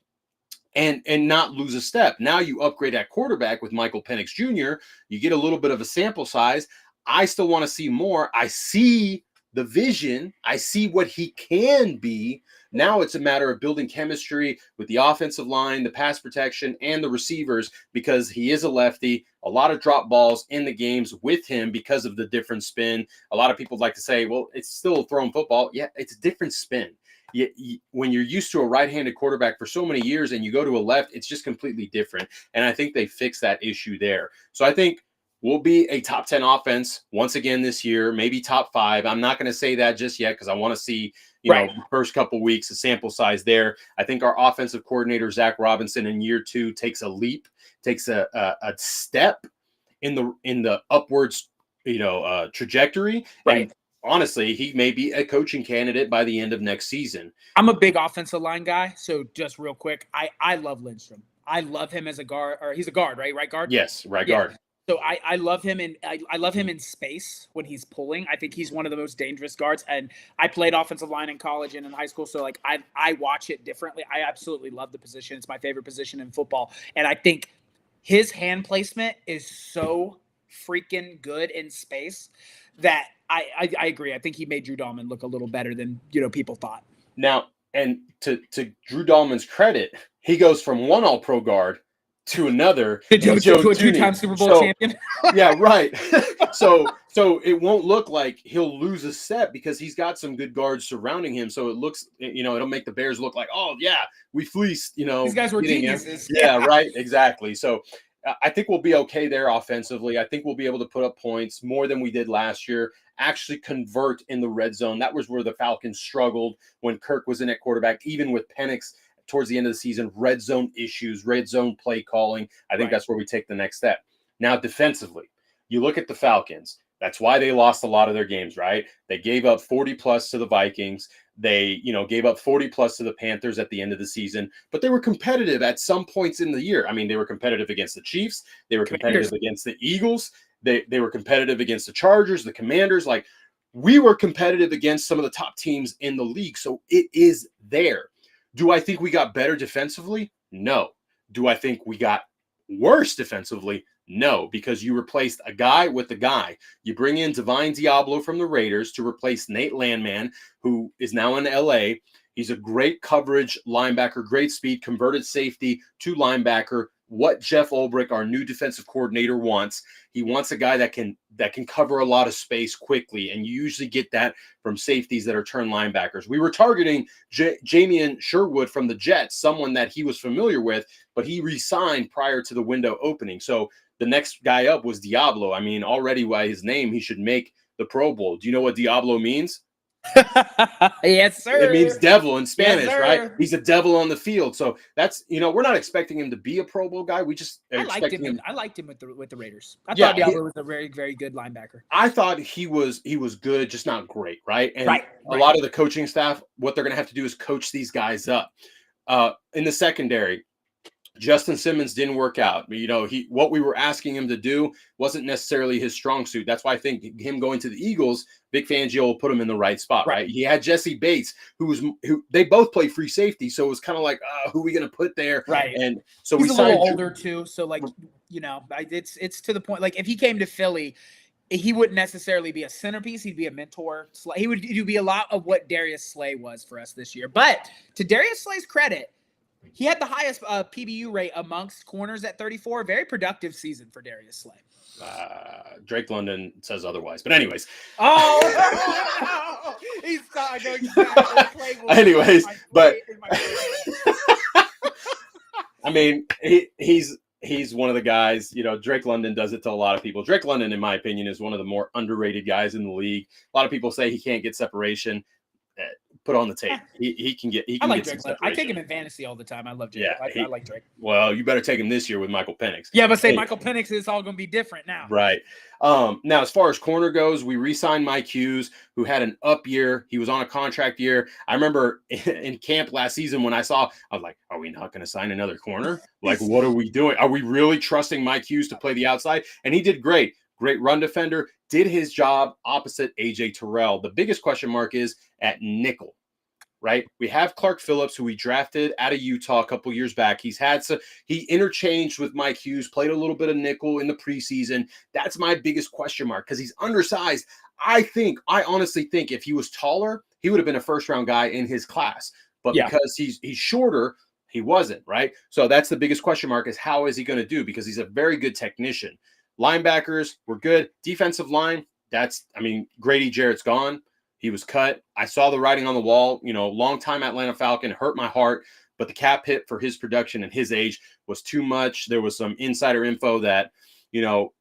and not lose a step. Now you upgrade at quarterback with Michael Penix Jr. You get a little bit of a sample size. I still want to see more. I see the vision. I see what he can be. Now it's a matter of building chemistry with the offensive line, the pass protection, and the receivers, because he is a lefty. A lot of drop balls in the games with him because of the different spin. A lot of people like to say, well, it's still throwing football. Yeah, it's a different spin. when you're used to a right-handed quarterback for so many years and you go to a left, it's just completely different. And I think they fixed that issue there. So I think we'll be a top 10 offense once again this year, maybe top 5. I'm not going to say that just yet because I want to see, Right. the first couple weeks, a sample size there. I think our offensive coordinator, Zach Robinson, in year 2 takes a leap, takes a step in the upwards, trajectory. Right. And honestly, he may be a coaching candidate by the end of next season. I'm a big offensive line guy, so just real quick, I love Lindstrom. I love him as a guard, or he's a guard, right? Right guard? Yes, right Yeah. guard. So I love him, and I love him in space when he's pulling. I think he's one of the most dangerous guards. And I played offensive line in college and in high school, so like I watch it differently. I absolutely love the position. It's my favorite position in football, and I think his hand placement is so freaking good in space that I agree. I think he made Drew Dahlman look a little better than people thought. Now, and to Drew Dahlman's credit, he goes from one All-Pro guard to another. To a two-time Super Bowl champion. Yeah, right. So it won't look like he'll lose a step because he's got some good guards surrounding him. So it looks, it'll make the Bears look like, oh yeah, we fleeced, these guys were geniuses. Yeah, right. Exactly. So I think we'll be okay there offensively. I think we'll be able to put up points more than we did last year, actually convert in the red zone. That was where the Falcons struggled when Kirk was in at quarterback, even with Penix towards the end of the season, red zone issues, red zone play calling. I think that's where we take the next step. Now, defensively, you look at the Falcons. That's why they lost a lot of their games, right? They gave up 40 plus to the Vikings. They, gave up 40 plus to the Panthers at the end of the season, but they were competitive at some points in the year. I mean, they were competitive against the Chiefs. They were competitive against the Eagles. They were competitive against the Chargers, the Commanders. Like, we were competitive against some of the top teams in the league. So it is there. Do I think we got better defensively? No. Do I think we got worse defensively? No, because you replaced a guy with a guy. You bring in Divine Diablo from the Raiders to replace Nate Landman, who is now in LA. He's a great coverage linebacker, great speed, converted safety to linebacker. What Jeff Ulbrich, our new defensive coordinator, wants. He wants a guy that can cover a lot of space quickly, and you usually get that from safeties that are turned linebackers. We were targeting Jamian Sherwood from the Jets, someone that he was familiar with, but he re-signed prior to the window opening. So the next guy up was Diablo. I mean, already by his name, he should make the Pro Bowl. Do you know what Diablo means? Yes, sir. It means devil in Spanish, yes, right? He's a devil on the field. So that's, we're not expecting him to be a Pro Bowl guy. We just I liked him with the Raiders. I Yeah, thought Diablo was a very, very good linebacker. I thought he was good, just not great, right? And a Right. lot of the coaching staff, what they're going to have to do is coach these guys up. In the secondary, Justin Simmons didn't work out. What we were asking him to do wasn't necessarily his strong suit. That's why I think him going to the Eagles, Vic Fangio will put him in the right spot, right? He had Jesse Bates, who they both play free safety, so it was kind of like, who are we going to put there? Right. And so he's we a little older too, so like, it's to the point. Like if he came to Philly, he wouldn't necessarily be a centerpiece. He'd be a mentor. He'd be a lot of what Darius Slay was for us this year. But to Darius Slay's credit, he had the highest PBU rate amongst corners at 34. Very productive season for Darius Slay. Drake London says otherwise. But anyways. Oh, he's anyways, but I mean, he's one of the guys, Drake London does it to a lot of people. Drake London, in my opinion, is one of the more underrated guys in the league. A lot of people say he can't get separation. Put on the tape. He can get. I like Drake. I take him in fantasy all the time. I love Drake. Yeah, I like Drake. Well, you better take him this year with Michael Penix. Yeah, but Michael Penix is all going to be different now. Right. Now, as far as corner goes, we re-signed Mike Hughes, who had an up year. He was on a contract year. I remember in camp last season when I was like, are we not going to sign another corner? Like, what are we doing? Are we really trusting Mike Hughes to play the outside? And he did great. Great run defender, did his job opposite AJ Terrell. The biggest question mark is at nickel, right? We have Clark Phillips, who we drafted out of Utah a couple years back. He interchanged with Mike Hughes, played a little bit of nickel in the preseason. That's my biggest question mark because he's undersized. I honestly think if he was taller, he would have been a first-round guy in his class. But because he's shorter, he wasn't, right? So that's the biggest question mark is how is he going to do? Because he's a very good technician. Linebackers were good. Defensive line, Grady Jarrett's gone. He was cut. I saw the writing on the wall. Long time Atlanta Falcon, hurt my heart. But the cap hit for his production and his age was too much. There was some insider info that,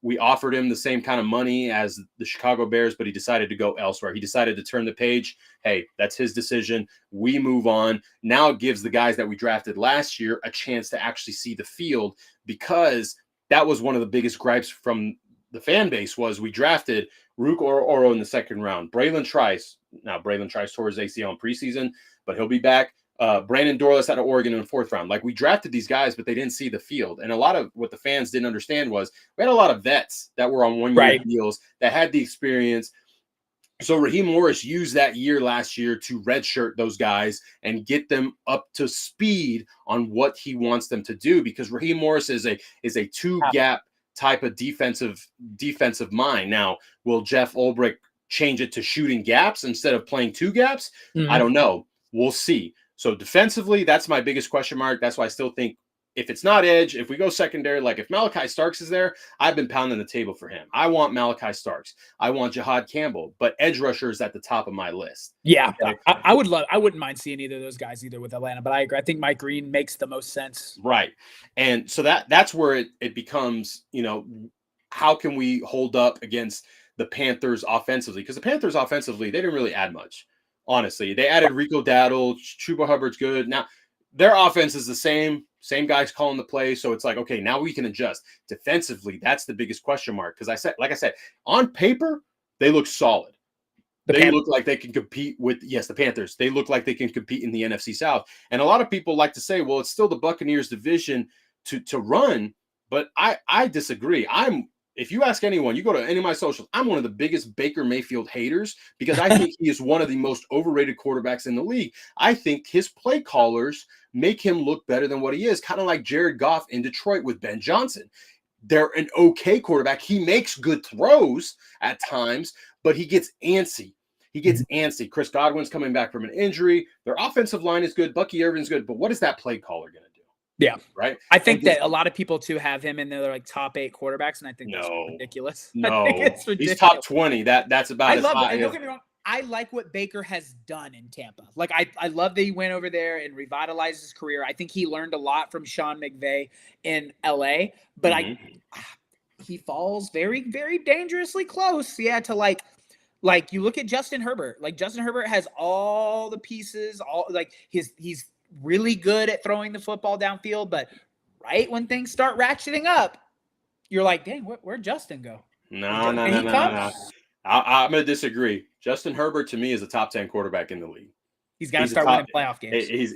we offered him the same kind of money as the Chicago Bears, but he decided to go elsewhere. He decided to turn the page. Hey, that's his decision. We move on. Now it gives the guys that we drafted last year a chance to actually see the field, because that was one of the biggest gripes from the fan base was we drafted Rook Oro in the second round. Braylon Trice tore his ACL in preseason, but he'll be back. Brandon Dorlus out of Oregon in the fourth round. Like, we drafted these guys, but they didn't see the field. And a lot of what the fans didn't understand was we had a lot of vets that were on one-year deals that had the experience. So Raheem Morris used that year last year to redshirt those guys and get them up to speed on what he wants them to do, because Raheem Morris is a two-gap type of defensive mind. Now, will Jeff Ulbrich change it to shooting gaps instead of playing two gaps? I don't know. We'll see. So defensively, that's my biggest question mark. That's why I still think if it's not edge, if we go secondary, like if Malachi Starks is there, I've been pounding the table for him. I want Malachi Starks. I want Jihad Campbell, but edge rusher is at the top of my list. Yeah, okay. I wouldn't mind seeing either of those guys either with Atlanta, but I agree. I think Mike Green makes the most sense. Right. And so that's where it becomes, how can we hold up against the Panthers offensively? Because the Panthers offensively, they didn't really add much. Honestly, they added Rico Dowdle. Chuba Hubbard's good. Now, their offense is the same guys calling the play. So it's like, okay, now we can adjust. Defensively, that's the biggest question mark. Because like I said, on paper, they look solid. They look like they can compete with, the Panthers. They look like they can compete in the NFC South. And a lot of people like to say, well, it's still the Buccaneers division to run. But I disagree. If you ask anyone, you go to any of my socials, I'm one of the biggest Baker Mayfield haters, because I think he is one of the most overrated quarterbacks in the league. I think his play callers make him look better than what he is, kind of like Jared Goff in Detroit with Ben Johnson. They're an okay quarterback. He makes good throws at times, but he gets antsy. Chris Godwin's coming back from an injury. Their offensive line is good. Bucky Irvin's good. But what is that play caller going to do? Yeah. Right. I think that a lot of people too have him in their like top 8 quarterbacks, and I think that's ridiculous. No, I think it's ridiculous. He's top 20. That's about as high. I love it. And don't get me wrong, I like what Baker has done in Tampa. Like I love that he went over there and revitalized his career. I think he learned a lot from Sean McVay in LA, but he falls very, very dangerously close. Yeah, to like you look at Justin Herbert. Like Justin Herbert has all the pieces, he's really good at throwing the football downfield, but right when things start ratcheting up, you're like, dang, where'd Justin go? No. I'm going to disagree. Justin Herbert, to me, is a top 10 quarterback in the league. He's got to start winning playoff games.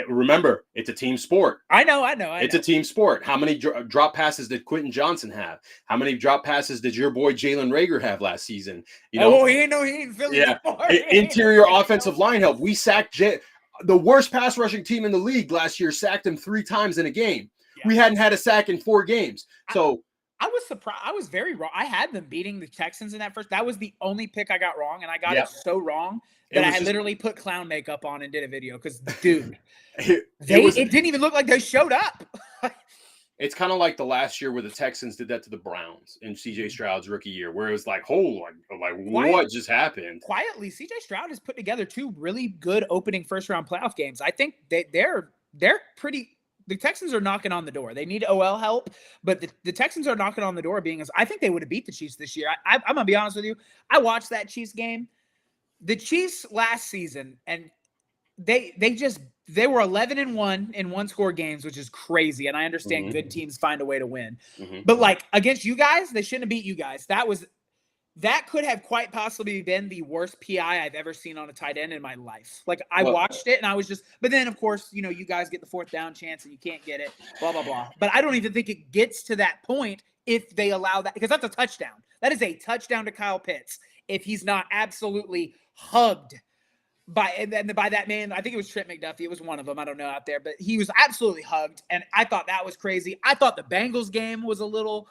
Remember, it's a team sport. I know. It's a team sport. How many drop passes did Quentin Johnson have? How many drop passes did your boy Jalen Reagor have last season? He ain't Philly. Yeah. Interior offensive line help. We sacked the worst pass rushing team in the league last year, sacked him 3 times in a game. Yeah. We hadn't had a sack in 4 games. So I was surprised. I was very wrong. I had them beating the Texans in that first. That was the only pick I got wrong, and I got it so wrong that I literally put clown makeup on and did a video. Because, dude, it didn't even look like they showed up. It's kind of like the last year where the Texans did that to the Browns in C.J. Stroud's rookie year, where it was like, what just happened? Quietly, C.J. Stroud has put together 2 really good opening first-round playoff games. I think they're pretty – the Texans are knocking on the door. They need OL help, but the Texans are knocking on the door I think they would have beat the Chiefs this year. I'm going to be honest with you. I watched that Chiefs game. The Chiefs last season, and they were 11-1 in 1-score games, which is crazy. And I understand good teams find a way to win. But like against you guys, they shouldn't have beat you guys. That could have quite possibly been the worst PI I've ever seen on a tight end in my life. Like I watched it and I was but then of course, you guys get the 4th down chance and you can't get it, blah, blah, blah. But I don't even think it gets to that point if they allow that, because that's a touchdown. That is a touchdown to Kyle Pitts if he's not absolutely hugged by that man. I think it was Trent McDuffie. It was one of them. I don't know out there, but he was absolutely hugged. And I thought that was crazy. I thought the Bengals game was a little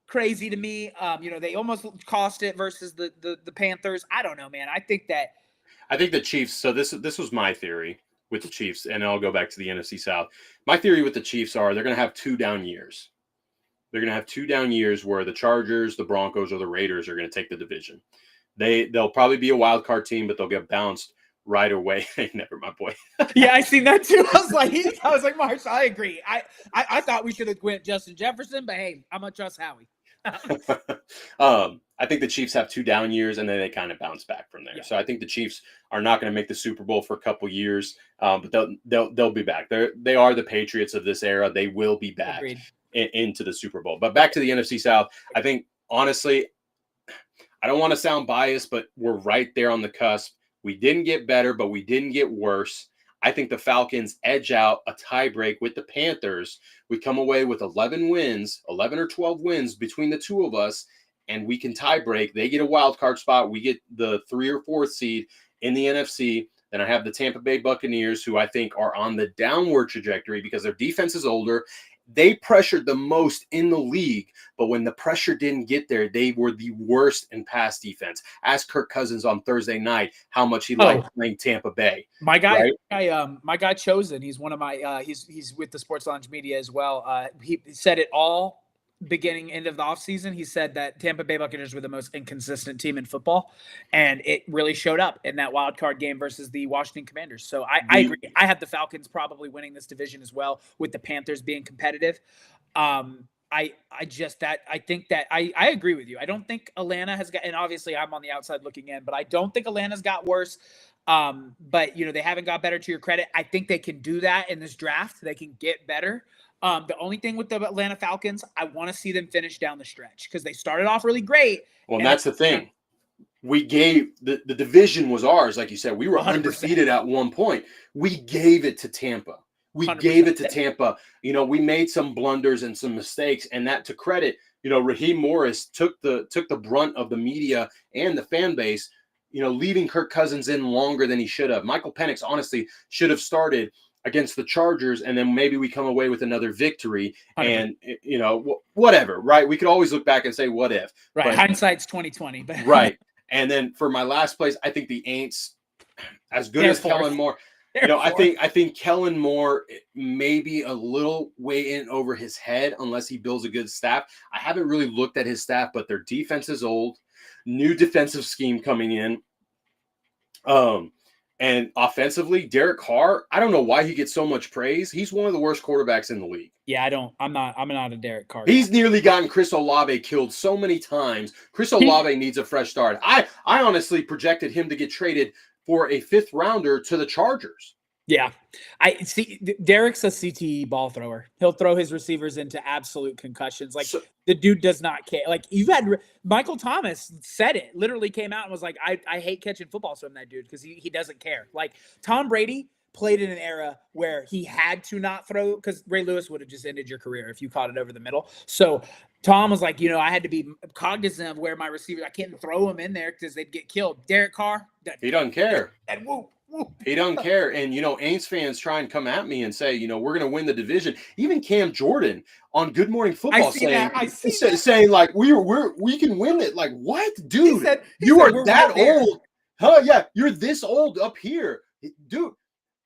crazy to me. They almost cost it versus the Panthers. I don't know, man. I think the Chiefs. So this was my theory with the Chiefs, and I'll go back to the NFC South. My theory with the Chiefs are they're going to have 2 down years. They're going to have 2 down years where the Chargers, the Broncos, or the Raiders are going to take the division. They'll probably be a wild card team, but they'll get bounced right away. Never, my boy. Yeah, I seen that too. I was like, Marshall, I agree. I thought we should have went Justin Jefferson, but hey, I'm gonna trust Howie. I think the Chiefs have 2 down years, and then they kind of bounce back from there. Yeah. So I think the Chiefs are not going to make the Super Bowl for a couple years, but they'll be back. They are the Patriots of this era. They will be back into the Super Bowl. But back to the NFC South, I think honestly, I don't want to sound biased, but we're right there on the cusp. We didn't get better, but we didn't get worse. I think the Falcons edge out a tiebreak with the Panthers. We come away with 11 or 12 wins between the two of us, and we can tie break. They get a wild card spot. We get the 3 or 4th seed in the NFC. Then I have the Tampa Bay Buccaneers, who I think are on the downward trajectory because their defense is older. They pressured the most in the league, but when the pressure didn't get there, they were the worst in pass defense. Ask Kirk Cousins on Thursday night how much he liked playing Tampa Bay. My guy, my guy Chosen. He's one of my. He's with the Sports Lounge Media as well. He said it all end of the offseason. He said that Tampa Bay Buccaneers were the most inconsistent team in football, and it really showed up in that wild card game versus the Washington Commanders. So I agree. I have the Falcons probably winning this division as well, with the Panthers being competitive. I agree with you. I don't think Atlanta has got, and obviously I'm on the outside looking in, but I don't think Atlanta's got worse. But they haven't got better, to your credit. I think they can do that in this draft. They can get better. The only thing with the Atlanta Falcons, I want to see them finish down the stretch because they started off really great. Well, and that's the thing. We gave the division was ours, like you said. We were 100%. Undefeated at one point. We gave it to Tampa. We 100%. Gave it to Tampa. We made some blunders and some mistakes, and that, to credit, Raheem Morris took the brunt of the media and the fan base, leaving Kirk Cousins in longer than he should have. Michael Penix honestly should have started against the Chargers, and then maybe we come away with another victory. 100%. And whatever, right? We could always look back and say, what if? Right. But hindsight's 2020. But right. And then for my last place, I think the Aints, as good as Kellen Moore, I think Kellen Moore may be a little way in over his head unless he builds a good staff. I haven't really looked at his staff, but their defense is old. New defensive scheme coming in. And offensively, Derek Carr, I don't know why he gets so much praise. He's one of the worst quarterbacks in the league. Yeah, I'm not a Derek Carr. He's nearly gotten Chris Olave killed so many times. Chris Olave needs a fresh start. I honestly projected him to get traded for a 5th rounder to the Chargers. Yeah. I see Derek's a CTE ball thrower. He'll throw his receivers into absolute concussions. The dude does not care. You've had Michael Thomas said it, literally came out and was like, I hate catching footballs from that dude because he doesn't care. Tom Brady played in an era where he had to not throw, because Ray Lewis would have just ended your career if you caught it over the middle. So Tom was like, I had to be cognizant of where my receivers, I can't throw them in there because they'd get killed. Derek Carr, he doesn't care. And whoop. He doesn't care. And, Aints fans try and come at me and say, we're going to win the division. Even Cam Jordan on Good Morning Football saying like, we can win it. Like, what? Dude, you are that old. Huh? Yeah, you're this old up here. Dude,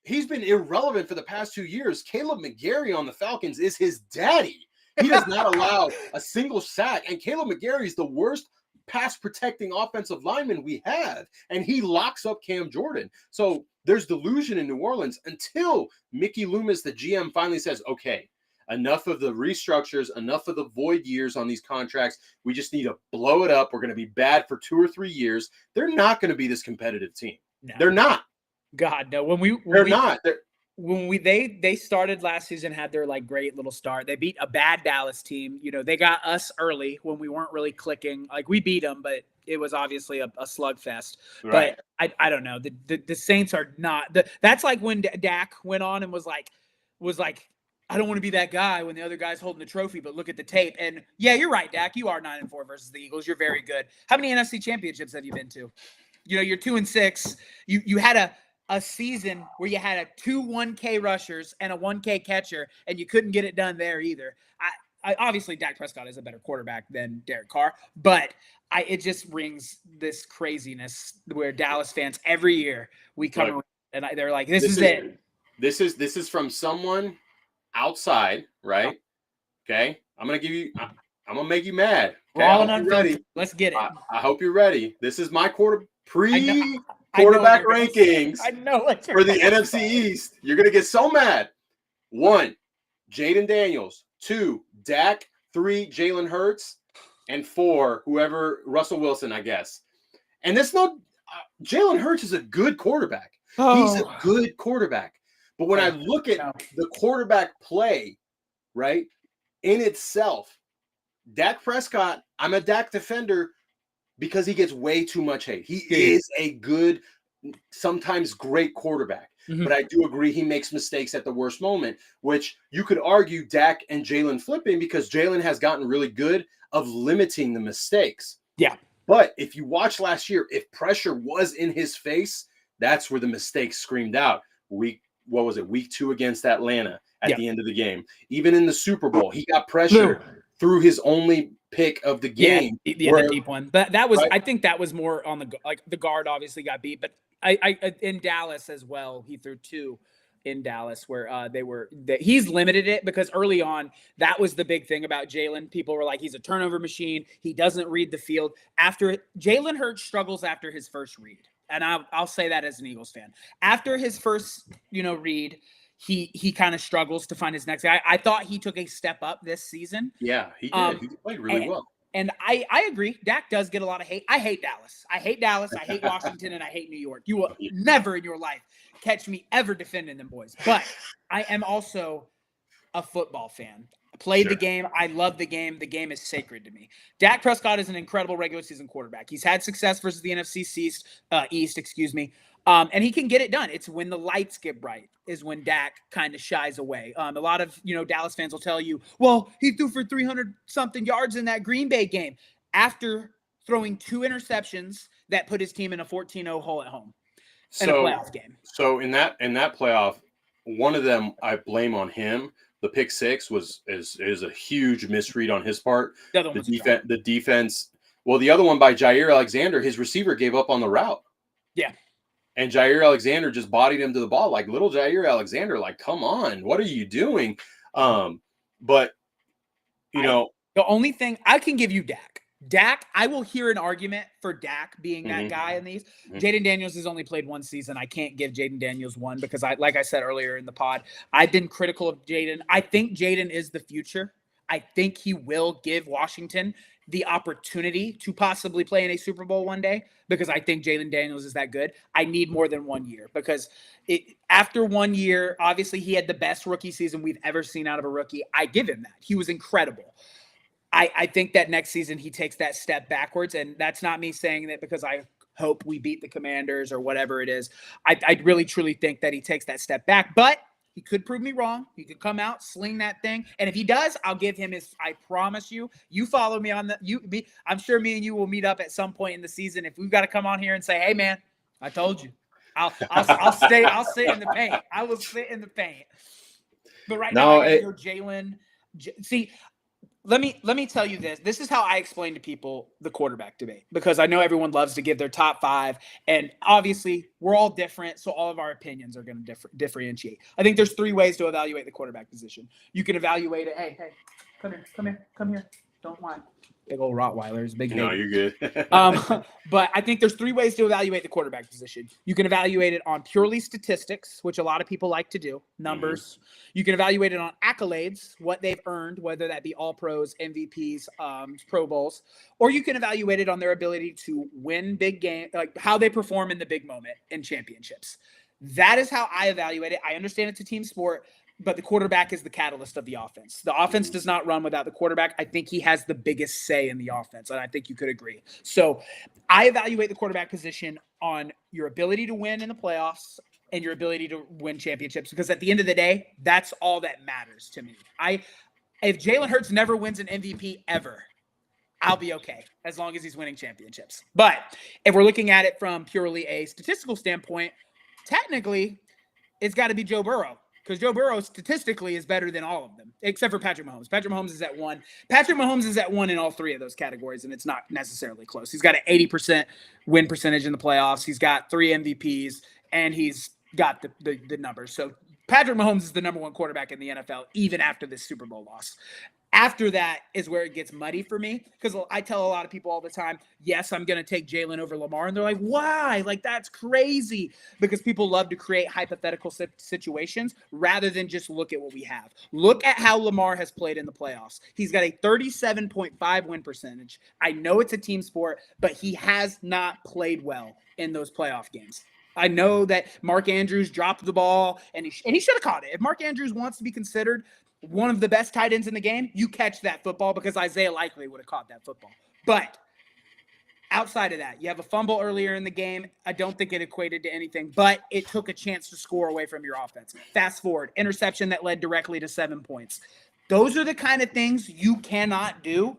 he's been irrelevant for the past 2 years. Caleb McGarry on the Falcons is his daddy. He does not allow a single sack. And Caleb McGarry is the worst pass protecting offensive lineman we have, and he locks up Cam Jordan. So there's delusion in New Orleans until Mickey Loomis, the GM, finally says, okay, enough of the restructures, enough of the void years on these contracts. We just need to blow it up. We're going to be bad for 2 or 3 years. They're not going to be this competitive team. No. They're not. God, no. When they started last season, had their great little start. They beat a bad Dallas team. They got us early when we weren't really clicking. We beat them, but it was obviously a slugfest. Right. But I don't know. The Saints are not. That's like when Dak went on and was like, I don't want to be that guy when the other guy's holding the trophy, but look at the tape. And yeah, you're right, Dak. You are 9-4 versus the Eagles. You're very good. How many NFC championships have you been to? You're 2-6. You had a season where you had 2 1K rushers and a 1K catcher, and you couldn't get it done there either. I obviously Dak Prescott is a better quarterback than Derek Carr, but it just rings this craziness where Dallas fans every year we come around and they're like, this is it. This is from someone outside, right? Okay, I'm gonna make you mad, We're Okay, I all hope in you're ready. Let's get it. I hope you're ready. This is my quarterback I rankings know what for the NFC East. You're going to get so mad. 1, Jaden Daniels. 2, Dak. 3, Jalen Hurts. And 4, Russell Wilson, I guess. And that's not Jalen Hurts is a good quarterback. He's a good quarterback. But when I look at the quarterback play, right, in itself, Dak Prescott, I'm a Dak defender because he gets way too much hate. He is a good, sometimes great quarterback. Mm-hmm. But I do agree he makes mistakes at the worst moment, which you could argue Dak and Jalen flipping because Jalen has gotten really good of limiting the mistakes. Yeah. But if you watch last year, if pressure was in his face, that's where the mistakes screamed out. Week 2 against Atlanta at the end of the game. Even in the Super Bowl, he got pressure through his only pick of the game. The deep one. But that was, right? I think that was more on the guard obviously got beat, but I in Dallas as well, he threw 2 in Dallas where he's limited it because early on, that was the big thing about Jalen. People were like, he's a turnover machine. He doesn't read the field. Jalen Hurts struggles after his first read. And I'll say that as an Eagles fan. After his first, read, he kind of struggles to find his next guy. I thought he took a step up this season. Yeah, he did. He played really well. And I agree. Dak does get a lot of hate. I hate Dallas. I hate Washington, and I hate New York. You will never in your life catch me ever defending them boys. But I am also a football fan. I played the game. I love the game. The game is sacred to me. Dak Prescott is an incredible regular season quarterback. He's had success versus the NFC East, and he can get it done. It's when the lights get bright is when Dak kind of shies away. A lot of, Dallas fans will tell you, well, he threw for 300-something yards in that Green Bay game after throwing 2 interceptions that put his team in a 14-0 hole at home in a playoff game. So in that playoff, one of them I blame on him. The pick 6 is a huge misread on his part. The defense. Well, the other one by Jair Alexander, his receiver gave up on the route. Yeah. And Jair Alexander just bodied him to the ball. Like little Jair Alexander, like, come on, what are you doing? But the only thing I can give you Dak, I will hear an argument for Dak being that guy in these. Jaden Daniels has only played 1 season. I can't give Jaden Daniels 1 because like I said earlier in the pod, I've been critical of Jaden. I think Jaden is the future. I think he will give Washington the opportunity to possibly play in a Super Bowl one day because I think Jaden Daniels is that good. I need more than 1 year because after 1 year, obviously he had the best rookie season we've ever seen out of a rookie. I give him that. He was incredible. I think that next season he takes that step backwards, and that's not me saying that because I hope we beat the Commanders or whatever it is. I really, truly think that he takes that step back, but he could prove me wrong. He could come out, sling that thing, and if he does, I'll give him his. I promise you. You follow me on I'm sure me and you will meet up at some point in the season. If we've got to come on here and say, "Hey, man, I told you," I'll stay. I'll sit in the paint. I will sit in the paint. But right now, Jalen. See. Let me tell you this. This is how I explain to people the quarterback debate because I know everyone loves to give their top 5, and obviously we're all different, so all of our opinions are going to differentiate. I think there's 3 ways to evaluate the quarterback position. You can evaluate it. Hey, come here. Don't whine. Big old Rottweilers, big. No, you're good. But I think there's 3 ways to evaluate the quarterback position. You can evaluate it on purely statistics, which a lot of people like to do, numbers. You can evaluate it on accolades, what they've earned, whether that be all pros, MVPs, Pro Bowls, or you can evaluate it on their ability to win big games, like how they perform in the big moment in championships. That is how I evaluate it. I understand it's a team sport, but the quarterback is the catalyst of the offense. The offense does not run without the quarterback. I think he has the biggest say in the offense, and I think you could agree. So I evaluate the quarterback position on your ability to win in the playoffs and your ability to win championships, because at the end of the day, that's all that matters to me. If Jalen Hurts never wins an MVP ever, I'll be okay as long as he's winning championships. But if we're looking at it from purely a statistical standpoint, technically it's got to be Joe Burrow. Because Joe Burrow statistically is better than all of them, except for Patrick Mahomes. Patrick Mahomes is at 1. Patrick Mahomes is at 1 in all 3 of those categories, and it's not necessarily close. He's got an 80% win percentage in the playoffs. He's got 3 MVPs, and he's got the numbers. So Patrick Mahomes is the number 1 quarterback in the NFL, even after this Super Bowl loss. After that is where it gets muddy for me, because I tell a lot of people all the time, yes, I'm going to take Jalen over Lamar. And they're like, why? Like, that's crazy. Because people love to create hypothetical situations rather than just look at what we have. Look at how Lamar has played in the playoffs. He's got a 37.5 win percentage. I know it's a team sport, but he has not played well in those playoff games. I know that Mark Andrews dropped the ball, and he should have caught it. If Mark Andrews wants to be considered one of the best tight ends in the game, you catch that football, because Isaiah likely would have caught that football. But outside of that, you have a fumble earlier in the game. I don't think it equated to anything, but it took a chance to score away from your offense. Fast forward, interception that led directly to 7 points. Those are the kind of things you cannot do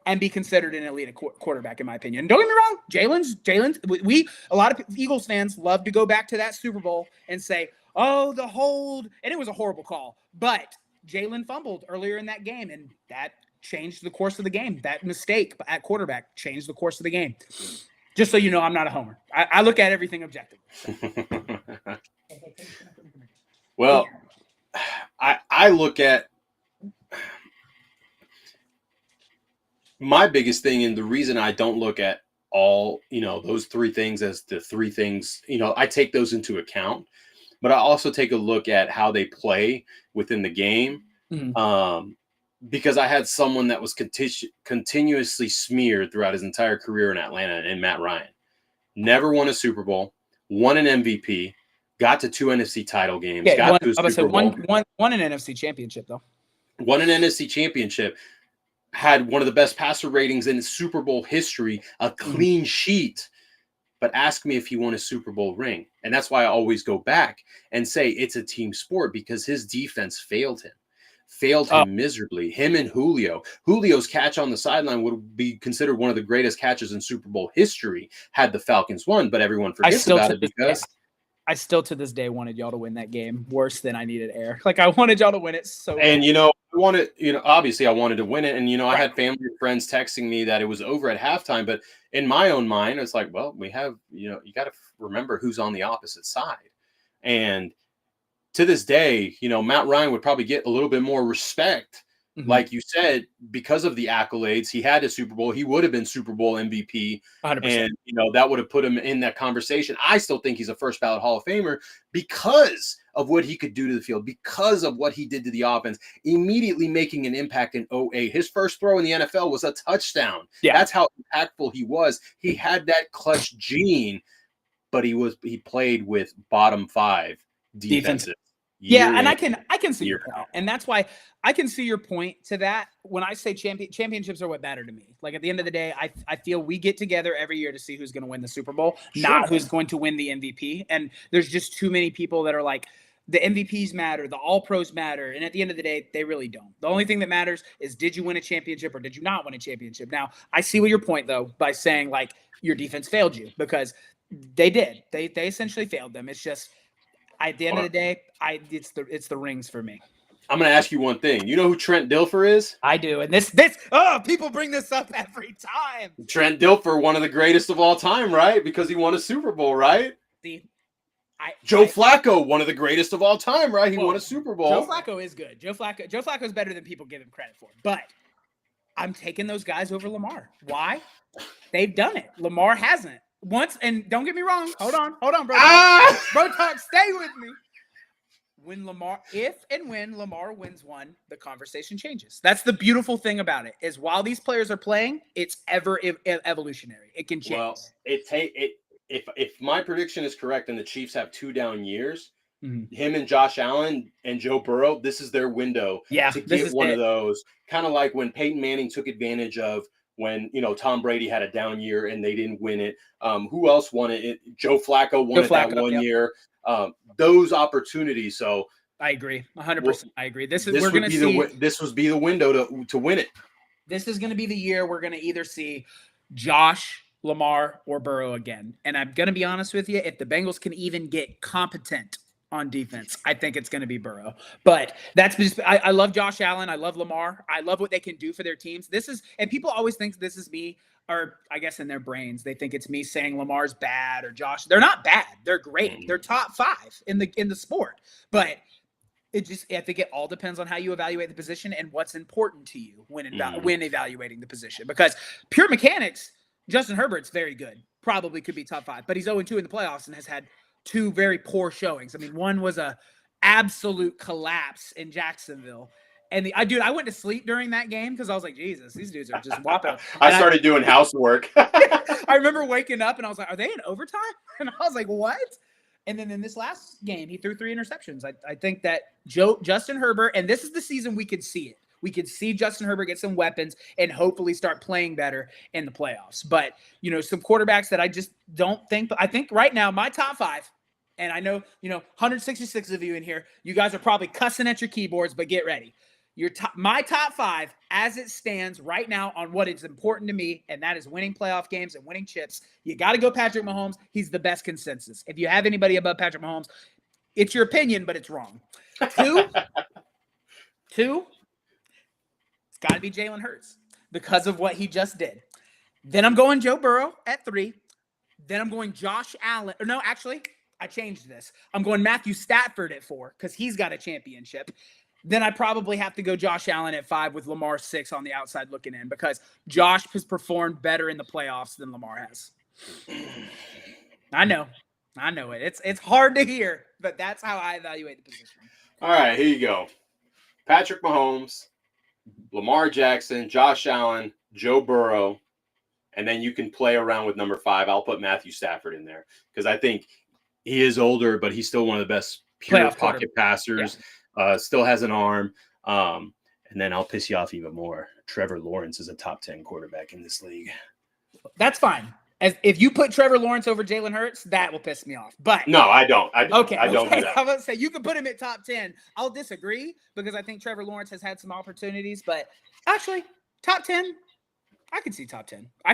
and be considered an elite quarterback, in my opinion. And don't get me wrong, Jalen's. A lot of Eagles fans love to go back to that Super Bowl and say, oh, the hold, and it was a horrible call. But Jalen fumbled earlier in that game, and that changed the course of the game. That mistake at quarterback changed the course of the game. Just so you know, I'm not a homer. I look at everything objectively. Well, I look at my biggest thing, and the reason I don't look at all, those three things as the three things, I take those into account, but I also take a look at how they play within the game. Mm-hmm. Because I had someone that was continuously smeared throughout his entire career in Atlanta, and Matt Ryan. Never won a Super Bowl, won an MVP, got to 2 NFC title games, got to a Super Bowl. Won an NFC championship, though. Won an NFC championship. Had one of the best passer ratings in Super Bowl history, a clean sheet. But ask me if he won a Super Bowl ring. And that's why I always go back and say it's a team sport, because his defense failed him miserably. Him and Julio. Julio's catch on the sideline would be considered one of the greatest catches in Super Bowl history had the Falcons won, but everyone forgets about it because I still to this day wanted y'all to win that game worse than I needed air. Like, I wanted y'all to win it so And obviously I wanted to win it. And I had family and friends texting me that it was over at halftime, but in my own mind, it's like, well, we have, you got to remember who's on the opposite side. And to this day, Matt Ryan would probably get a little bit more respect. Mm-hmm. Like you said, because of the accolades, he had a Super Bowl. He would have been Super Bowl MVP. 100%. And, that would have put him in that conversation. I still think he's a first ballot Hall of Famer because of what he could do to the field, because of what he did to the offense, immediately making an impact in 2008. His first throw in the NFL was a touchdown. Yeah. That's how impactful he was. He had that clutch gene, but he played with bottom 5 defensive. Yeah, and I can see your point. And that's why I can see your point to that. When I say championships are what matter to me. Like, at the end of the day, I feel we get together every year to see who's going to win the Super Bowl, not who's going to win the MVP. And there's just too many people that are like, the MVPs matter, the All-Pros matter, and at the end of the day, they really don't. The only thing that matters is, did you win a championship or did you not win a championship? Now, I see what your point, though, by saying, like, your defense failed you, because they did. They essentially failed them. It's just, at the end of the day, it's the rings for me. I'm going to ask you one thing. You know who Trent Dilfer is? I do. And people bring this up every time. Trent Dilfer, one of the greatest of all time, right? Because he won a Super Bowl, right? Joe Flacco, one of the greatest of all time, right? He won a Super Bowl. Joe Flacco is good. Joe Flacco is better than people give him credit for. But I'm taking those guys over Lamar. Why? They've done it. Lamar hasn't. Once, and don't get me wrong. Hold on, bro. Bro talk, stay with me. When Lamar wins one, the conversation changes. That's the beautiful thing about it, is while these players are playing, it's ever evolutionary. It can change. Well, if my prediction is correct and the Chiefs have 2 down years, him and Josh Allen and Joe Burrow, this is their window to get one of those. Kind of like when Peyton Manning took advantage of when, Tom Brady had a down year and they didn't win it. Who else won it? Joe Flacco won it that one year. Those opportunities. So I agree. 100%. I agree. This would be the window to win it. This is going to be the year we're going to either see Josh, Lamar, or Burrow again. And I'm going to be honest with you, if the Bengals can even get competent on defense, I think it's going to be Burrow. But that's just, I love Josh Allen. I love Lamar. I love what they can do for their teams. And people always think this is me, or I guess in their brains, they think it's me saying Lamar's bad or Josh. They're not bad. They're great. They're top 5 in the sport. But I think it all depends on how you evaluate the position and what's important to you when evaluating the position. Because pure mechanics, Justin Herbert's very good. Probably could be top 5, but he's 0-2 in the playoffs and has had 2 very poor showings. I mean, one was a absolute collapse in Jacksonville. And I went to sleep during that game because I was like, Jesus, these dudes are just whopping. I started doing housework. I remember waking up and I was like, are they in overtime? And I was like, what? And then in this last game, he threw 3 interceptions. I think that Justin Herbert, and this is the season we could see it. We could see Justin Herbert get some weapons and hopefully start playing better in the playoffs. But, some quarterbacks that I just don't think – I think right now my top 5, and I know, 166 of you in here, you guys are probably cussing at your keyboards, but get ready. My top 5 as it stands right now on what is important to me, and that is winning playoff games and winning chips. You got to go Patrick Mahomes. He's the best consensus. If you have anybody above Patrick Mahomes, it's your opinion, but it's wrong. 2, it's got to be Jalen Hurts because of what he just did. Then I'm going Joe Burrow at 3. Then I'm going Josh Allen. Or no, actually, I changed this. I'm going Matthew Stafford at 4 because he's got a championship. Then I probably have to go Josh Allen at 5 with Lamar 6 on the outside looking in because Josh has performed better in the playoffs than Lamar has. I know it. It's hard to hear, but that's how I evaluate the position. All right, here you go. Patrick Mahomes, Lamar Jackson, Josh Allen, Joe Burrow, and then you can play around with number 5. I'll put Matthew Stafford in there because I think he is older, but he's still one of the best pure pocket passers. Yeah. Still has an arm. And then I'll piss you off even more. Trevor Lawrence is a top 10 quarterback in this league. That's fine. If you put Trevor Lawrence over Jalen Hurts, that will piss me off. But no, I don't. Okay. I don't do that. I was about to say you can put him at top 10. I'll disagree because I think Trevor Lawrence has had some opportunities, but actually, top 10, I could see top 10. We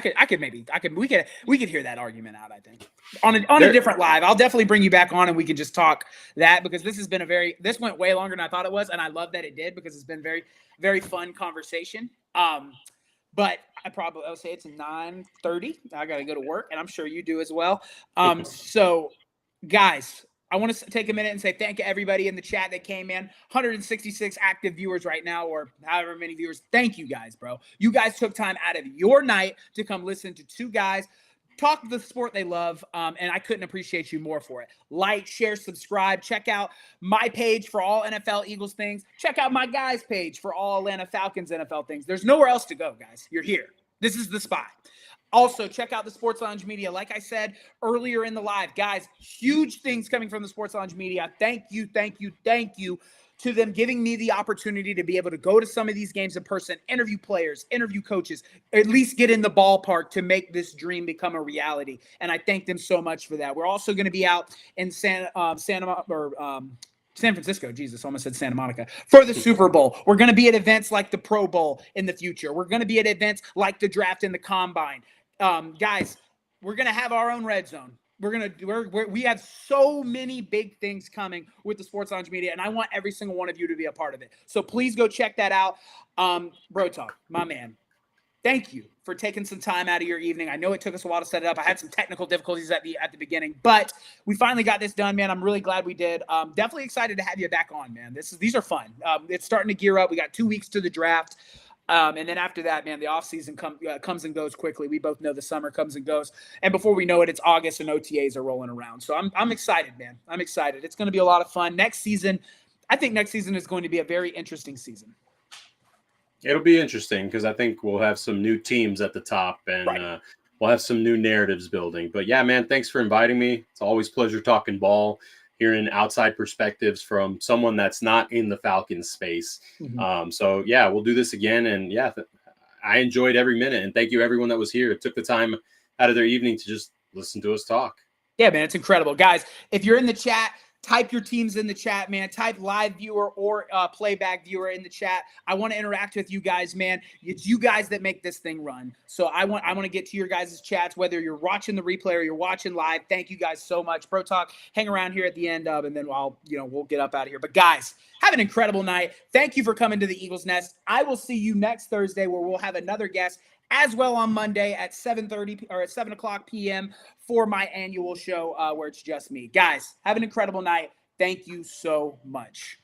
could hear that argument out, I think. On a different live. I'll definitely bring you back on and we can just talk that because this went way longer than I thought it was, and I love that it did because it's been very, very fun conversation. But I'll say it's 9:30. I got to go to work, and I'm sure you do as well. So, guys, I want to take a minute and say thank you everybody in the chat that came in. 166 active viewers right now, or however many viewers. Thank you guys, bro. You guys took time out of your night to come listen to 2 guys talk the sport they love, and I couldn't appreciate you more for it. Like, share, subscribe. Check out my page for all NFL Eagles things. Check out my guys' page for all Atlanta Falcons NFL things. There's nowhere else to go, guys. You're here. This is the spot. Also, check out the Sports Lounge Media. Like I said earlier in the live, guys, huge things coming from the Sports Lounge Media. Thank you to them giving me the opportunity to be able to go to some of these games in person, interview players, interview coaches, at least get in the ballpark to make this dream become a reality. And I thank them so much for that. We're also going to be out in San Francisco, Jesus, almost said Santa Monica, for the Super Bowl. We're going to be at events like the Pro Bowl in the future. We're going to be at events like the draft and the combine. Guys, we're going to have our own red zone. We have so many big things coming with the Sports Lounge Media, and I want every single one of you to be a part of it. So please go check that out. Bro Talk, my man, thank you for taking some time out of your evening. I know it took us a while to set it up. I had some technical difficulties at the beginning, but we finally got this done, man. I'm really glad we did. Definitely excited to have you back on, man. These are fun. It's starting to gear up. We got 2 weeks to the draft. And then after that, man, the offseason comes and goes quickly. We both know the summer comes and goes. And before we know it, it's August and OTAs are rolling around. So I'm excited, man. I'm excited. It's going to be a lot of fun. I think next season is going to be a very interesting season. It'll be interesting because I think we'll have some new teams at the top and right. We'll have some new narratives building. But yeah, man, thanks for inviting me. It's always a pleasure talking ball, hearing outside perspectives from someone that's not in the Falcons space. Mm-hmm. So yeah, we'll do this again. And yeah, I enjoyed every minute. And thank you everyone that was here. It took the time out of their evening to just listen to us talk. Yeah, man, it's incredible. Guys, if you're in the chat, type your teams in the chat, man. Type live viewer or playback viewer in the chat. I want to interact with you guys, man. It's you guys that make this thing run. So I want to get to your guys' chats, whether you're watching the replay or you're watching live. Thank you guys so much. Pro Talk, hang around here at the end of, and then we'll get up out of here. But guys, have an incredible night. Thank you for coming to the Eagles Nest. I will see you next Thursday where we'll have another guest as well on Monday at 7:30 or at 7 o'clock p.m. for my annual show where it's just me. Guys, have an incredible night. Thank you so much.